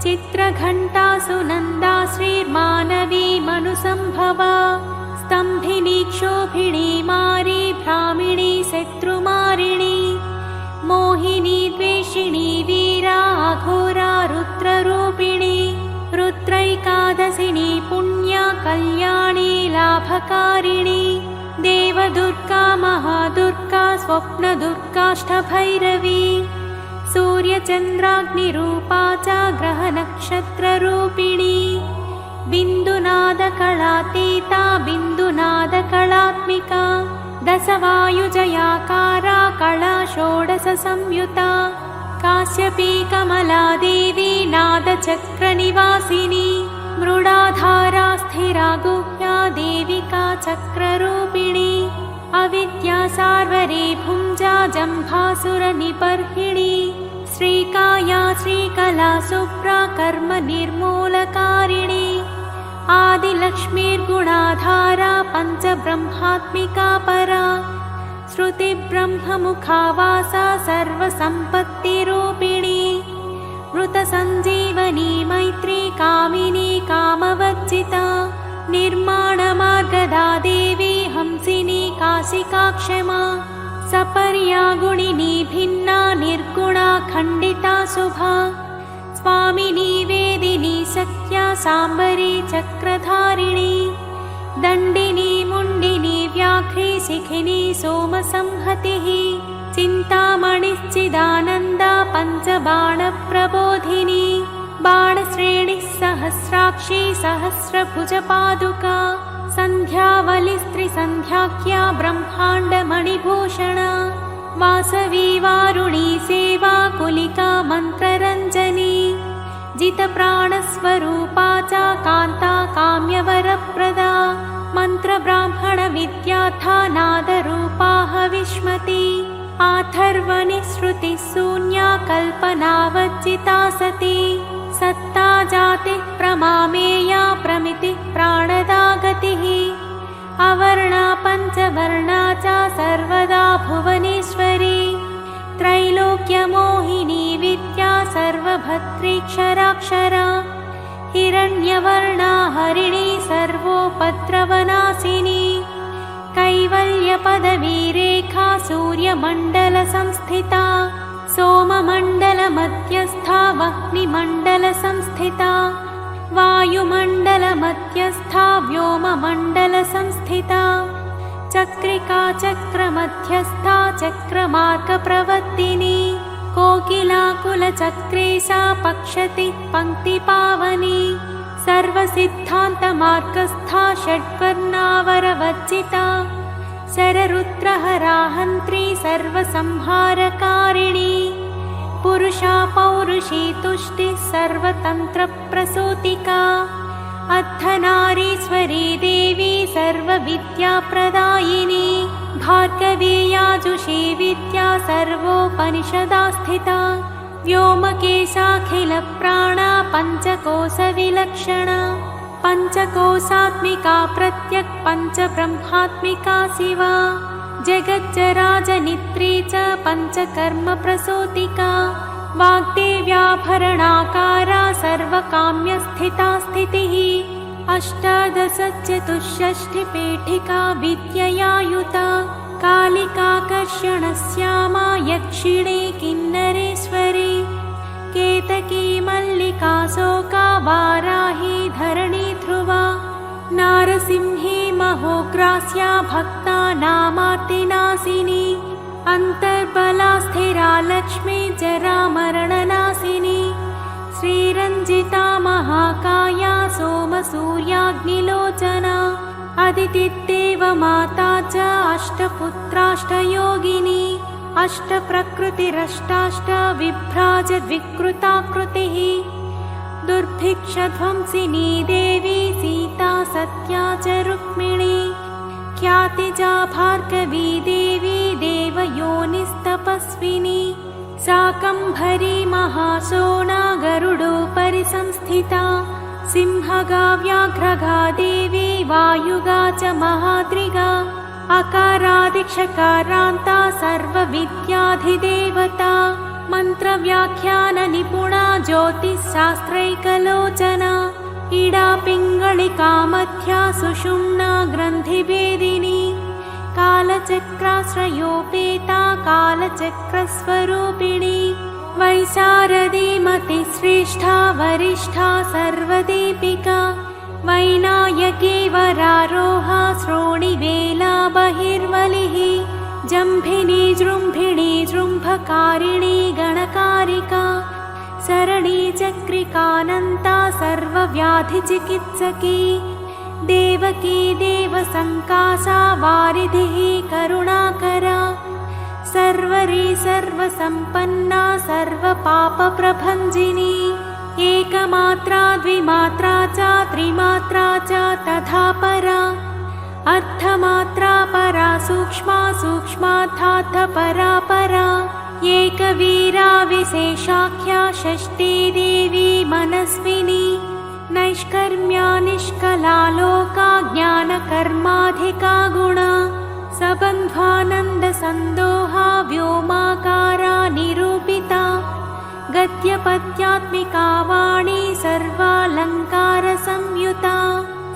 चित्रघण्टा सुनन्दा श्रीर्मानवी मनुसम्भवा स्तम्भिनी क्षोभिणी मारी भ्रामिणी शत्रुमारिणी मोहिनी द्वेषिणी वीरा अघोरा रुद्ररूपिणी रुद्रैकादशिनी पुण्या कल्याणी लाभकारिणी देवदुर्गा महादुर्गा स्वप्नदुर्गाष्टभैरवी सूर्यचन्द्राग्निरूपा च ग्रहनक्षत्ररूपिणी बिन्दुनादकलातीता बिन्दुनादकलात्मिका दशवायुजयाकारा कला षोडशसंयुता काश्यपी कमला देवी नादचक्रनिवासिनी मृडाधारा स्थिरा गुह्या देविका चक्ररूपिणी अविद्या सार्वरी भुञ्जा जम्भासुरनिबर्हिणी श्रीकाया श्रीकला शुभ्रा कर्म निर्मूलकारिणी आदिलक्ष्मीर्गुणाधारा पञ्चब्रह्मात्मिका परा श्रुतिब्रह्ममुखावासा सर्वसम्पत्तिरूपिणी मृतसञ्जीवनी मैत्री कामिनी कामवर्जिता निर्माणमार्गदा देवी हंसिनी काशिकाक्षमा सपर्या गुणिनी भिन्ना निर्गुणा खण्डिता शुभा स्वामिनी वेदिनी सत्या साम्बरी चक्रधारिणी दण्डिनी मुण्डिनी शिखिनी सोमसंहतिः चिन्तामणिश्चिदानन्दा पञ्चबाणप्रबोधिनी बाणश्रेणिः सहस्राक्षी सहस्रभुजपादुका सन्ध्यावलिस्त्रिसन्ध्याख्या ब्रह्माण्डमणिभूषणा वासवी वारुणी सेवा कुलिका मन्त्ररञ्जनी जितप्राणस्वरूपा च कान्ता काम्यवरप्रदा मन्त्रब्राह्मणविद्याथा नादरूपा हविष्मती आथर्वनिःश्रुतिः शून्या कल्पनावज्जिता सती सत्ता जातिः प्रमामेया प्रमितिः प्राणदा गतिः अवर्णा पञ्चवर्णा च सर्वदा भुवनेश्वरी त्रैलोक्यमोहिनी विद्या सर्वभद्रीक्षराक्षरा हिरण्यवर्णा हरिणी सर्वोपद्रवनाशिनी कैवल्यपदवीरेखा सूर्यमण्डलसंस्थिता सोममण्डलमध्यस्था वह्निमण्डलसंस्थिता वायुमण्डलमध्यस्था व्योममण्डलसंस्थिता चक्रिका चक्रमध्यस्था चक्रमार्गप्रवर्तिनी कोकिलाकुलचक्रे सा पक्षति पङ्क्तिपावनी सर्वसिद्धान्तमार्गस्था षड्वर्णावरवर्जिता शररुद्रहराहन्त्री सर्वसंहारकारिणी पुरुषा पौरुषी तुष्टिः सर्वतन्त्रप्रसूतिका अर्धनारीश्वरी देवी सर्वविद्याप्रदायिनी भार्गवीयाजुषी विद्या सर्वोपनिषदा स्थिता व्योमकेशाखिलप्राणा पञ्चकोशविलक्षणा पञ्चकोशात्मिका प्रत्यक् पञ्चब्रह्मात्मिका शिवा जगज्जराजनित्री च पञ्चकर्मप्रसूतिका वाग्देव्याभरणाकारा सर्वकाम्यस्थिता स्थितिः अष्टादशचतुष्षष्टिपीठिका विद्ययायुता कालिकाकर्षणश्यामा यक्षिणी किन्नरेश्वरी केतकी मल्लिका शोका वाराही धरणी ध्रुवा नारसिंही महोग्रास्या भक्तानामार्तिनाशिनी अन्तर्बला स्थिरा लक्ष्मी जरामरणनाशिनी श्रीरञ्जिता महाकाया सोमसूर्याग्निलोचना अदितिदेवमाता च अष्टपुत्राष्टयोगिनी अष्टप्रकृतिरष्टाष्ट विभ्राजद्विकृताकृतिः दुर्भिक्षध्वंसिनी देवी सीता सत्या च रुक्मिणी ख्यातिजा भार्गवी देवी देवयोनिस्तपस्विनी शाकम्भरी महाशोणा गरुडोपरि संस्थिता सिंहगा व्याघ्रगा देवी वायुगा च महाद्रिगा अकारादिक्षकारान्ता सर्वविद्याधिदेवता मन्त्रव्याख्याननिपुणा ज्योतिःशास्त्रैकलोचना इडा पिङ्गलिका मध्या सुषुम्ना ग्रन्थिभेदिनी कालचक्राश्रयोपेता कालचक्रस्वरूपिणी वैशारदी मतिश्रेष्ठा वरिष्ठा सर्वदीपिका वैनायकी वरारोहा श्रोणिवेला बहिर्वलिः जम्भिनी जृम्भिणी जृम्भकारिणी गणकारिका सरणि चक्रिकानन्ता सर्वव्याधिचिकित्सकी देवकी देवसङ्कासा वारिधिः करुणाकरा सर्वरी सर्वसम्पन्ना सर्वपापप्रभञ्जिनी एकमात्रा द्विमात्रा च त्रिमात्रा च तथा परा अर्धमात्रा परा सूक्ष्मा सूक्ष्मार्थात् परा परा एकवीरा विशेषाख्या षष्ठी देवी मनस्विनी नैष्कर्म्या निष्कला लोका ज्ञानकर्माधिका गुणा सबन्ध्वानन्दसन्दोहा व्योमाकारा निरूपिता गद्यपद्यात्मिका वाणी सर्वालङ्कारसंयुता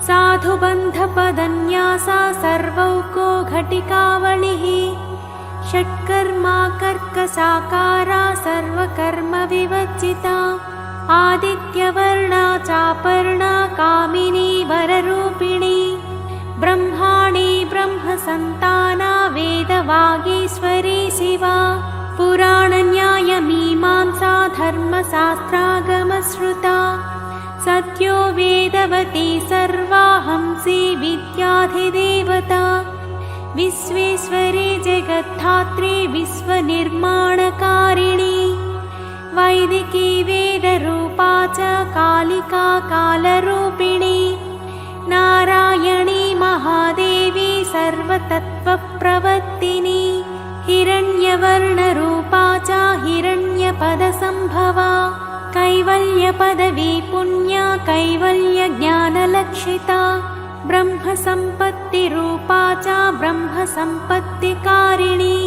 साधुबन्धपदन्यासा सर्वौको घटिकावलिः षट्कर्मा कर्कसाकारा सर्वकर्मविवर्जिता आदित्यवर्णा चापर्णा कामिनी वररूपिणी ब्रह्माणी ब्रह्मसन्ताना वेदवागीश्वरी शिवा पुराणन्यायमीमांसा धर्मशास्त्रागमश्रुता सत्यो वेदवती सर्वा हंसी विद्याधिदेवता विश्वेश्वरी जगद्धात्री विश्वनिर्माणकारिणी वैदिकी वेदरूपा च कालिका कालरूपिणी नारायणी महादेवी सर्वतत्त्वप्रवर्तिनी हिरण्यवर्णरूपा च हिरण्यपदसम्भवा कैवल्यपदवी पुण्या कैवल्यज्ञानलक्षिता ब्रह्मसम्पत्तिरूपा च ब्रह्मसम्पत्तिकारिणी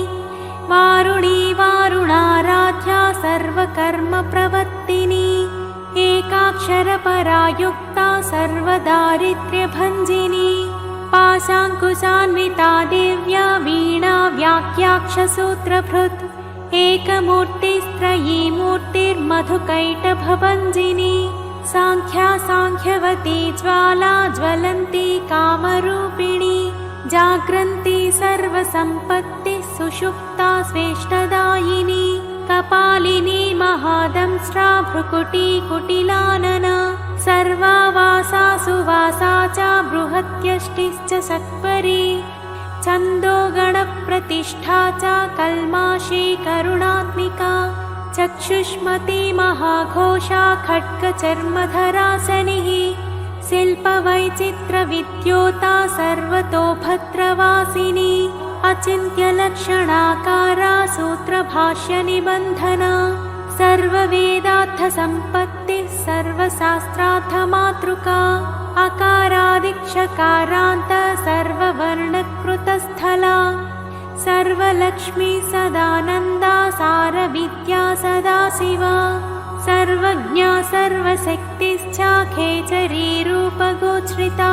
वारुणी वारुणाराध्या सर्वकर्मप्रवर्तिनी एकाक्षरपरा युक्ता सर्वदारिद्र्यभञ्जिनी पाशाङ्कुशान्विता दिव्या वीणा व्याख्याक्षसूत्रभृत् एकमूर्तिस्त्रयी मूर्तिर्मधुकैटभभञ्जिनी साङ्ख्या साङ्ख्यवती ज्वाला ज्वलन्ती कामरूपिणी जाग्रन्ती सर्वसम्पत्तिः सुषुप्ता स्वेष्टदायिनी कपालिनी महादंष्ट्रा भ्रुकुटी कुटिलानना सर्वावासा सुवासा च बृहत्यष्टिश्च सत्वरी छन्दो गणप्रतिष्ठा च कल्माशी करुणात्मिका चक्षुष्मती महाघोषा खड्गचर्मधरासनिः शिल्पवैचित्रविद्योता सर्वतो भद्रवासिनी अचिन्त्यलक्षणाकारा सूत्रभाष्यनिबन्धना सर्ववेदार्थसम्पत्तिः सर्वशास्त्रार्थमातृका अकारादिक्षकारान्त सर्ववर्णकृतस्थला सर्वलक्ष्मी सदानन्दा सारविद्या सदाशिवा सर्वज्ञा सर्वशक्तिश्चाखेचरी रूपगोचरिता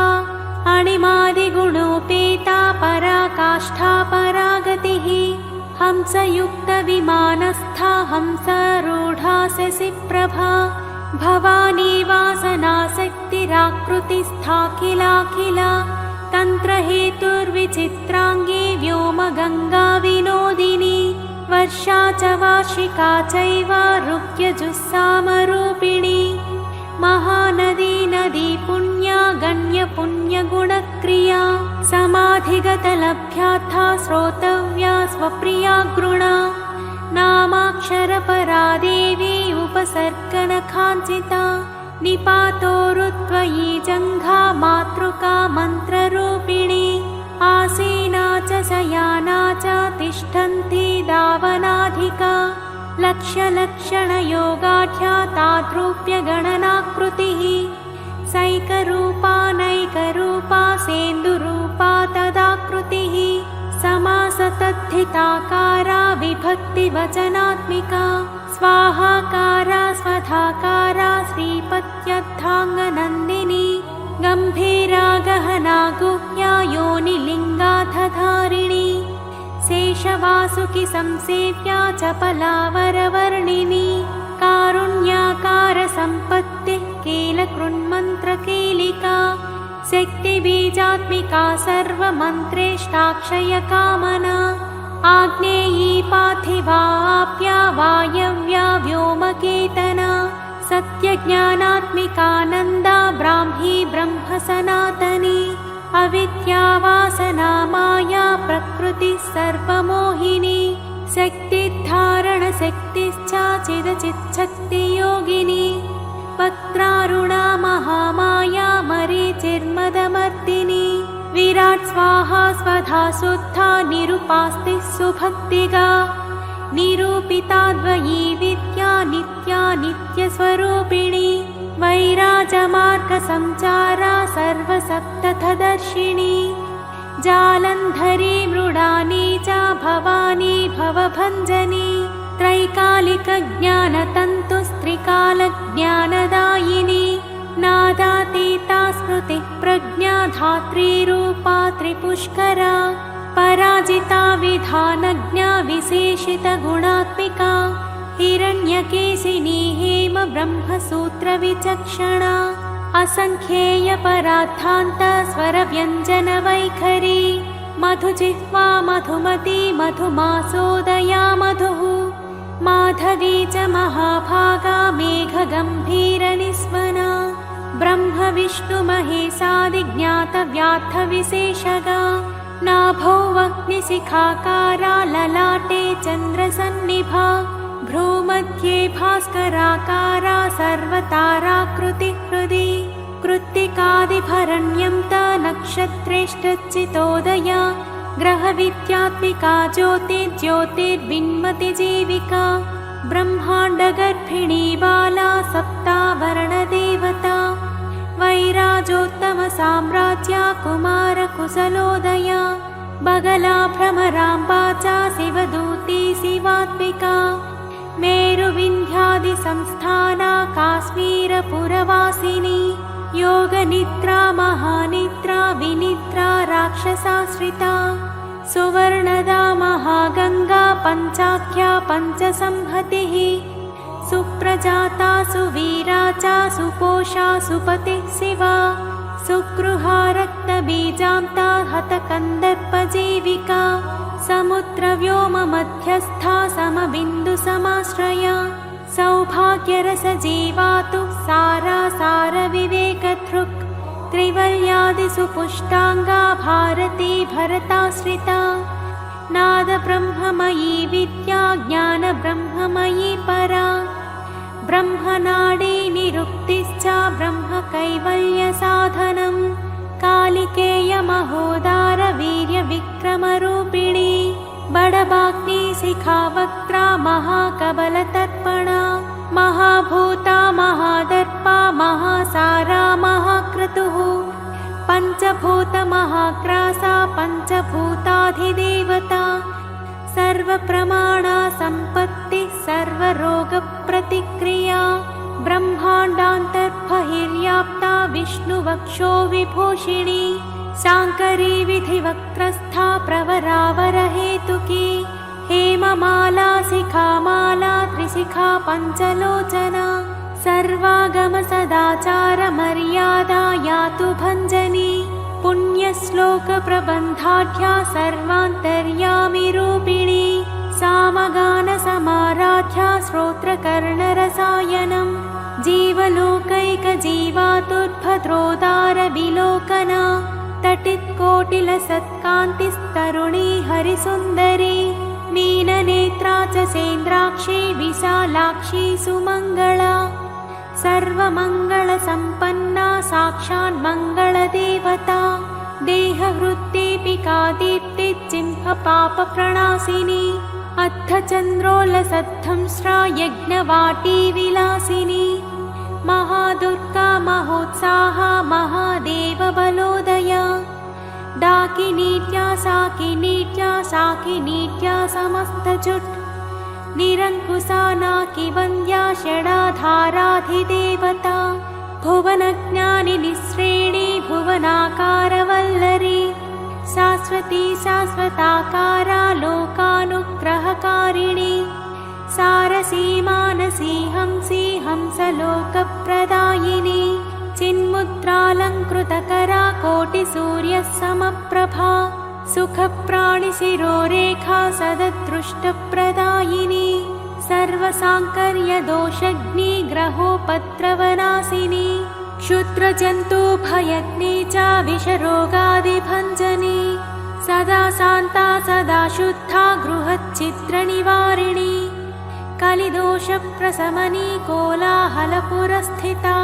अणिमादिगुणोपेता पराकाष्ठा परागतिः हंसयुक्तविमानस्था हंसारूढा शशिप्रभा भवानी वासनाशक्तिराकृतिस्थाखिलाखिला तन्त्रहेतुर्विचित्राङ्गी व्योमगङ्गा विनोदिनी वर्षा च वार्षिका चैव रुक्यजुस्सामरूपिणी महानदी नदी पुण्या गण्यपुण्यगुणक्रिया समाधिगतलभ्याथा श्रोतव्या स्वप्रिया गृणा नामाक्षरपरा देवी उपसर्गनखाञ्चिता निपातोरुत्वयी जङ्घा मातृका मन्त्ररूपिणी आसीना च शयाना च तिष्ठन्ती दावनाधिका लक्ष्यलक्षणयोगाढ्या ताद्रूप्यगणनाकृतिः सैकरूपा नैकरूपा सेन्दुरूपा तदाकृतिः समासतद्धिताकारा विभक्तिवचनात्मिका स्वाहाकारा स्वधाकारा श्रीपत्यर्थाङ्गनन्दिनी गम्भीरा गहना गुह्या योनिलिङ्गाधधारिणी शेषवासुकि संसेव्या चपलावरवर्णिनी कारुण्याकारसम्पत्तिः कीलकृन्मन्त्रकीलिका शक्तिबीजात्मिका सर्वमन्त्रेष्टाक्षयकामना आग्नेयी पार्थिवाप्या वायव्या व्योमकेतना सत्यज्ञानात्मिकानन्दा ब्राह्मी ब्रह्मसनातनी अविद्यावासना माया प्रकृतिः सर्वमोहिनी शक्तिधारणशक्तिश्चाचिदचिच्छक्तियोगिनी वक्त्रारुणा महामाया मरीचिर्मदमर्दिनी विराट् स्वाहा स्वधा शुद्धा निरुपास्तिः सुभक्तिगा निरूपिताद्वयी विद्या नित्या नित्यस्वरूपिणी वैराजमार्गसञ्चारा सर्वसप्तथदर्शिनी जालन्धरी मृडानी च भवानी भवभञ्जनी त्रैकालिकज्ञानतन्तुस्त्रिकालज्ञानदायिनी नादातीता स्मृतिः प्रज्ञा धात्रीरूपा त्रिपुष्करा पराजिता विधानज्ञा विशेषितगुणात्मिका हिरण्यकेशिनी हेम ब्रह्मसूत्रविचक्षणा असङ्ख्येयपरार्थान्त स्वरव्यञ्जनवैखरी मधुजिह्वा मधुमती मधुमासोदया मधुः माधवी च महाभागा मेघगम्भीरनिस्वना ब्रह्म विष्णु महेशादिज्ञातव्यार्थविशेषगा नाभौ अग्निशिखाकारा ललाटे चन्द्रसन्निभा भ्रूमध्ये भास्कराकारा सर्वताराकृतिः हृदि कृत्तिकादिभरण्यं ता नक्षत्रेष्टच्चितोदया ग्रहविद्यात्मिका ज्योतिर्ज्योतिर्बिन्मतिजीविका ब्रह्माण्डगर्भिणी बाला सप्तावरणदेवता वैराजोत्तमसाम्राज्या कुमारकुशलोदया बगला भ्रमराम्बा च शिवदूती शिवात्मिका मेरुविन्ध्यादिसंस्थाना काश्मीरपुरवासिनी योगनिद्रा महानिद्रा विनिद्रा राक्षसाश्रिता सुवर्णदा महागंगा पंचाख्या पंचसंहतिः सुप्रजाता सुवीरा च सुपोषा सुपतिः शिवा सुगृहा रक्तबीजान्ता हतकन्दर्पजीविका समुद्रव्योममध्यस्था समबिन्दुसमाश्रया सौभाग्यरसजीवातु सारा सारविवेकधृक् त्रिवर्यादिसुपुष्टाङ्गा भारती भरताश्रिता नादब्रह्ममयी विद्या ज्ञानब्रह्ममयी परा ब्रह्मनाडी निरुक्तिश्च ब्रह्मकैवल्यसाधनं कालिकेयमहोदार वीर्यविक्रमरूपिणी बडबाग्निशिखावक्त्रा महाकबलतर्पणा महाभूता महादर्पा महासारा महाक्रतुः पञ्चभूतमहाग्रासा पञ्चभूताधिदेवता सर्वप्रमाणा सम्पत्तिः सर्वरोगप्रतिक्रिया ब्रह्माण्डान्तर्बहिर्व्याप्ता विष्णुवक्षो विभूषिणी शाङ्करी विधिवक्त्रस्था प्रवरावरहेतुकी हेममाला शिखामाला त्रिशिखा पञ्चलोचना सर्वागमसदाचारमर्यादा यातु भञ्जनी पुण्यश्लोकप्रबन्धाढ्या सर्वान्तर्यामिरूपिणी सामगानसमाराध्या श्रोत्रकर्णरसायनं जीवलोकैकजीवातुर्भद्रोदारविलोकना तटित्कोटिलसत्कान्तिस्तरुणी हरिसुन्दरी मीननेत्रा च सेन्द्राक्षी विशालाक्षी सुमङ्गला सर्वमङ्गलसम्पन्ना साक्षान्मङ्गलदेवता देहहृद्दीपिका दीप्तिचिह्नपापप्रणाशिनी अद्धचन्द्रोलसद्धंस्रा यज्ञवाटी विलासिनी महादुर्गा महोत्साहा महादेवबलोदया डाकिनीट्या साकिनीट्या समस्तजुट् निरङ्कुशा नाकिवन्द्या षडाधाराधिदेवता भुवनज्ञानिनिःश्रेणी भुवनाकारवल्लरी शाश्वती शाश्वताकारा लोकानुग्रहकारिणी सारसी मानसी हंसी हंसलोकप्रदायिनी चिन्मुद्रालङ्कृतकरा कोटिसूर्यसमप्रभा सुखप्राणिशिरोरेखा सददृष्टप्रदायिनी सर्वसाङ्कर्यदोषग्निग्रहोपद्रवनाशिनी क्षुद्रजन्तुभयग्नि च विषरोगादिभञ्जनी सदा शान्ता सदा शुद्धा गृहच्छिद्रनिवारिणी कलिदोषप्रशमनी कोलाहलपुरस्थिता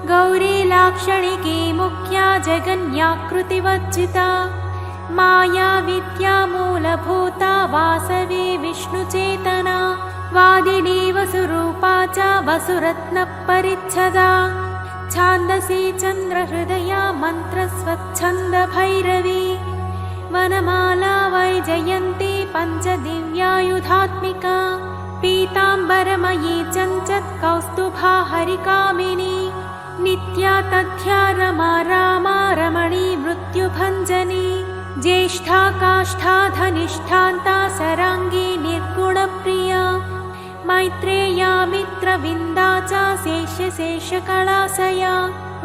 गौरी लाक्षणिकी मुख्या जगन्याकृतिवर्जिता माया विद्या मूलभूता वासवी विष्णुचेतना वादिनी वसुरूपा च वसुरत्नपरिच्छदा छान्दसी चन्द्रहृदया मन्त्रस्वच्छन्दभैरवी वनमाला वैजयन्ती पञ्चदिव्यायुधात्मिका पीताम्बरमयी चञ्चत्कौस्तुभा हरिकामिनी नित्या तथ्या रमा रामा रमणी मृत्युभञ्जनी ज्येष्ठा काष्ठा धनिष्ठान्ता सराङ्गी निर्गुणप्रिया मैत्रेया मित्रविन्दा च शेषकलाशया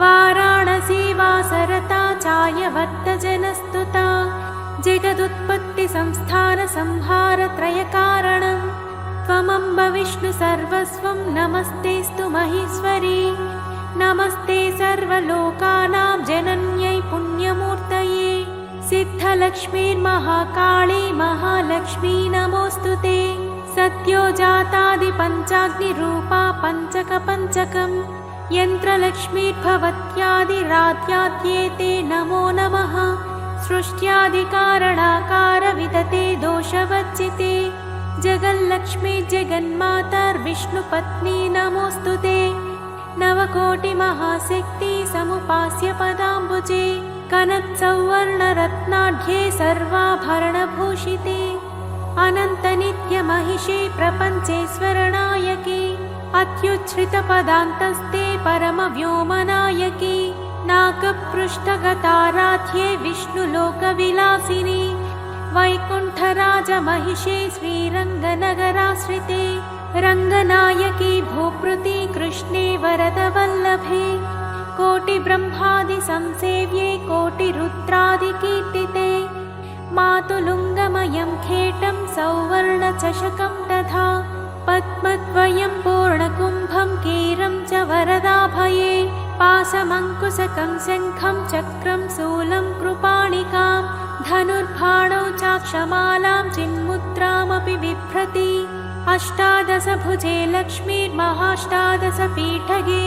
वाराणसी वासरता चायवर्तजनस्तुता जगदुत्पत्तिसंस्थानसंहारत्रयकारणं त्वमम्ब विष्णु सर्वस्वं नमस्तेऽस्तु महेश्वरी। नमस्ते सर्वलोकानां जनन्यै पुण्यमूर्तये सिद्धलक्ष्मीर्महाकाली महालक्ष्मी नमोऽस्तु ते। सद्योजातादिपञ्चाग्निरूपा पञ्चकपञ्चकम् यन्त्रलक्ष्मीर्भवत्यादिराध्याद्येते नमो नमः। सृष्ट्यादिकारणाकारविदते दोषवर्जिते जगल्लक्ष्मी जगन्मातर्विष्णुपत्नी नमोऽस्तु ते। नवकोटिमहाशक्ति समुपास्य पदाम्बुजे कनत्सौवर्णरत्नाढ्ये सर्वाभरणभूषिते अनन्तनित्यमहिषे प्रपञ्चेश्वरनायके अत्युच्छ्रितपदान्तस्ते परमव्योमनायके नागपृष्ठगताराध्ये विष्णुलोकविलासिनि वैकुण्ठराजमहिषे श्रीरङ्गनगराश्रिते रङ्गनायकी भूपृति कृष्णे वरदवल्लभे कोटिब्रह्मादिसंसेव्ये कोटिरुद्रादिकीर्तिते मातुलुङ्गमयं खेटं सौवर्णचषकं तथा पद्मद्वयं पूर्णकुम्भं कीरं च वरदाभये पाशमङ्कुशकं शङ्खं चक्रं शूलं कृपाणिकां धनुर्बाणौ चाक्षमालां चिन्मुद्रामपि बिभ्रति अष्टादशभुजे लक्ष्मीर्महाष्टादशपीठगे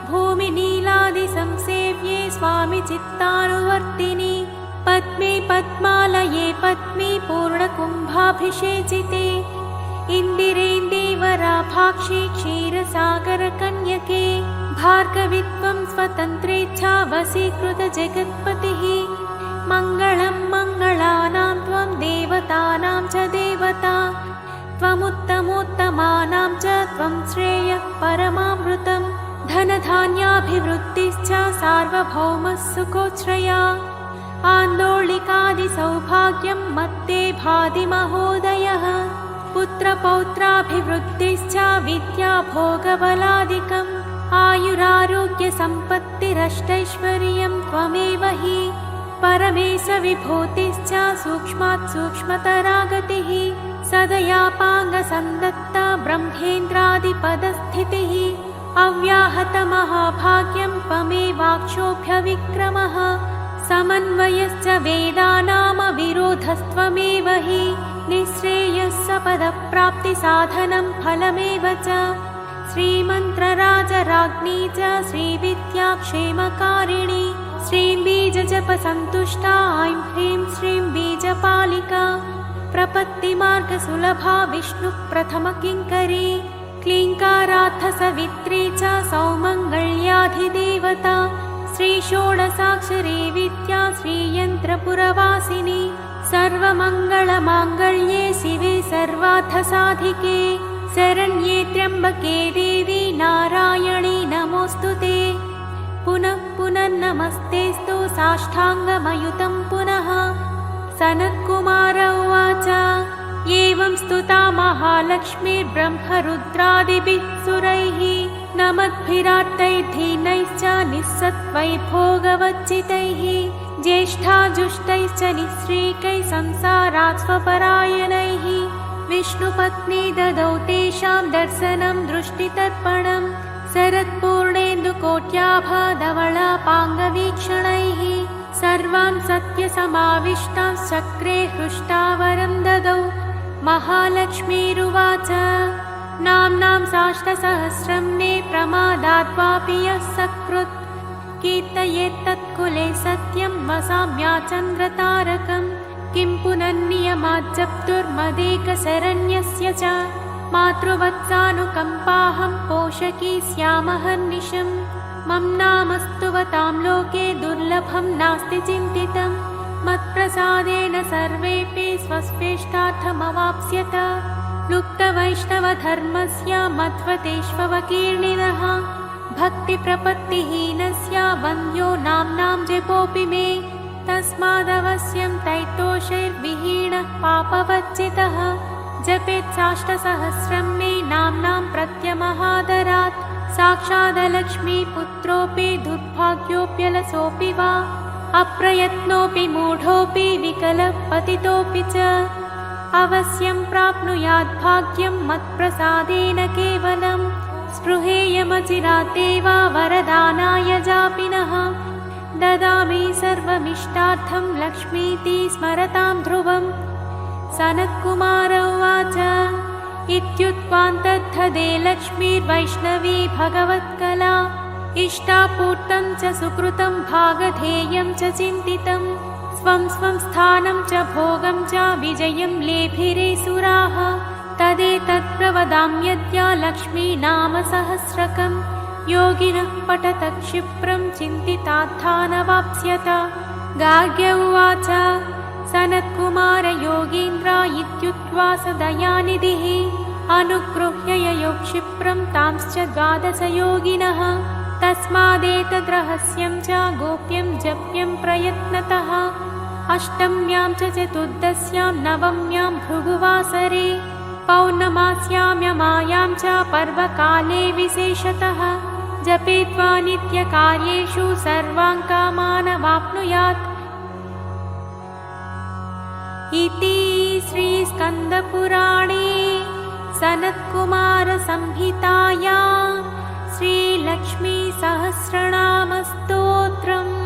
भूमिनीलादिसंसेव्ये स्वामिचित्तानुवर्तिनि पद्मे पद्मालये पद्मी पूर्णकुम्भाभिषेचिते इन्दिरेन्दीवराभाक्षि क्षीरसागरकन्यके भार्गवित्वं स्वतन्त्रेच्छा वशीकृतजगत्पतिः मङ्गलं मङ्गलानां त्वं देवतानां च देवता त्वमुत्तमोत्तमानां च त्वं श्रेयः परमामृतं धनधान्याभिवृद्धिश्च सार्वभौमः सुखोच्छ्रया आन्दोलिकादिसौभाग्यं मत्ते भाति महोदयः पुत्रपौत्राभिवृद्धिश्च विद्याभोगबलादिकम् आयुरारोग्यसम्पत्तिरष्टैश्वर्यं त्वमेव हि परमेशविभूतिश्च सूक्ष्मात् सूक्ष्मतरा गतिः सदयापाङ्गसन्दत्ता ब्रह्मेन्द्रादिपदस्थितिः अव्याहतमहाभाग्यं त्वमेवाक्षोभ्यविक्रमः समन्वयश्च वेदानामविरोधस्त्वमेव हि निःश्रेयः पदप्राप्तिसाधनं फलमेव च श्रीमन्त्रराजराज्ञी च श्रीविद्याक्षेमकारिणी श्रीं बीजजपसन्तुष्टा ऐं ह्रीं श्रीं बीजपालिका प्रपत्तिमार्गसुलभा विष्णुप्रथमकिङ्करी क्लीङ्कारार्थसवित्री च सौमङ्गल्याधिदेवता श्रीषोडशाक्षरी विद्या श्रीयन्त्रपुरवासिनी सर्वमङ्गलमाङ्गल्ये शिवे सर्वार्थसाधिके शरण्ये त्र्यम्बके देवी नारायणी नमोऽस्तु ते। पुनः पुनः नमस्तेऽस्तु साष्टाङ्गमयुतं पुनः। सनत्कुमार उवाच एवं स्तुता महालक्ष्मीर्ब्रह्मरुद्रादिभिः सुरैः नमद्भिरार्तैर्धीनैश्च निःसत्त्वैर्भोगवच्चितैः ज्येष्ठाजुष्टैश्च निःश्रीकैः संसारात् स्वपरायणैः विष्णुपत्नी ददौ तेषां दर्शनं दृष्टितर्पणं शरत्पूर्णेन्दुकोट्याभाधवलापाङ्गवीक्षणैः सर्वान् सत्यसमाविष्टां चक्रे हृष्टावरं ददौ महालक्ष्मीरुवाच नाम्नां साष्टसहस्रं मे प्रमादाद्वापि यः सकृत् कीर्तयेत्तत्कुले सत्यं वसाम्याचन्द्रतारकम् किं पुनर्नियमाज्जप्तुर्मदेकशरण्यस्य च मातृवत्सानुकम्पाहं पोषकी स्यामहर्निशं मम नामस्तुवतां लोके दुर्लभं नास्ति चिन्तितं मत्प्रसादेन सर्वेऽपि स्वस्वेष्टार्थमवाप्स्यत लुप्तवैष्णवधर्मस्य मध्वतेष्वकीर्णिनः भक्तिप्रपत्तिहीनस्य वन्द्यो नाम्नां जपोऽपि मे तस्मादवश्यं तैतोषैर्विहीनः पापवर्जितः जपेत् साष्टसहस्रं मे नाम्नां प्रत्यमहादरात् साक्षादलक्ष्मीपुत्रोऽपि दुर्भाग्योऽप्यलसोऽपि वा अप्रयत्नोऽपि मूढोऽपि विकलः पतितोऽपि च अवश्यं प्राप्नुयात् भाग्यं मत्प्रसादेन केवलम् स्पृहेयमचिरादेव वरदानाय जापिनः ददामि सर्वमिष्टार्थं लक्ष्मीति स्मरतां ध्रुवम् सनत्कुमार उवाच इत्युक्त्वान्तद्धदे लक्ष्मीर्वैष्णवी भगवत्कला इष्टापूर्तं च सुकृतं भागधेयं च चिन्तितं स्वं स्वं स्थानं च भोगं च विजयं लेभिरे सुराः तदेतत्प्रवदाम्यद्य लक्ष्मी नाम सहस्रकं योगिनः पठत क्षिप्रं चिन्तितार्थानवाप्स्यत गार्ग्य उवाच सनत्कुमार योगीन्द्र इत्युक्त्वा स दयानिधिः अनुगृह्य ययौ क्षिप्रं तांश्च 12 योगिनः तस्मादेतद्रहस्यं च गोप्यं जप्यं प्रयत्नतः अष्टम्यां च चतुर्दश्यां नवम्यां भृगुवासरे पौर्णमास्याम्यमायां च पर्वकाले विशेषतः जपेत्वा नित्यकार्येषु सर्वान् कामानवाप्नुयात् इति श्रीस्कन्दपुराणे सनत्कुमारसंहितायां श्रीलक्ष्मीसहस्रनामस्तोत्रम्।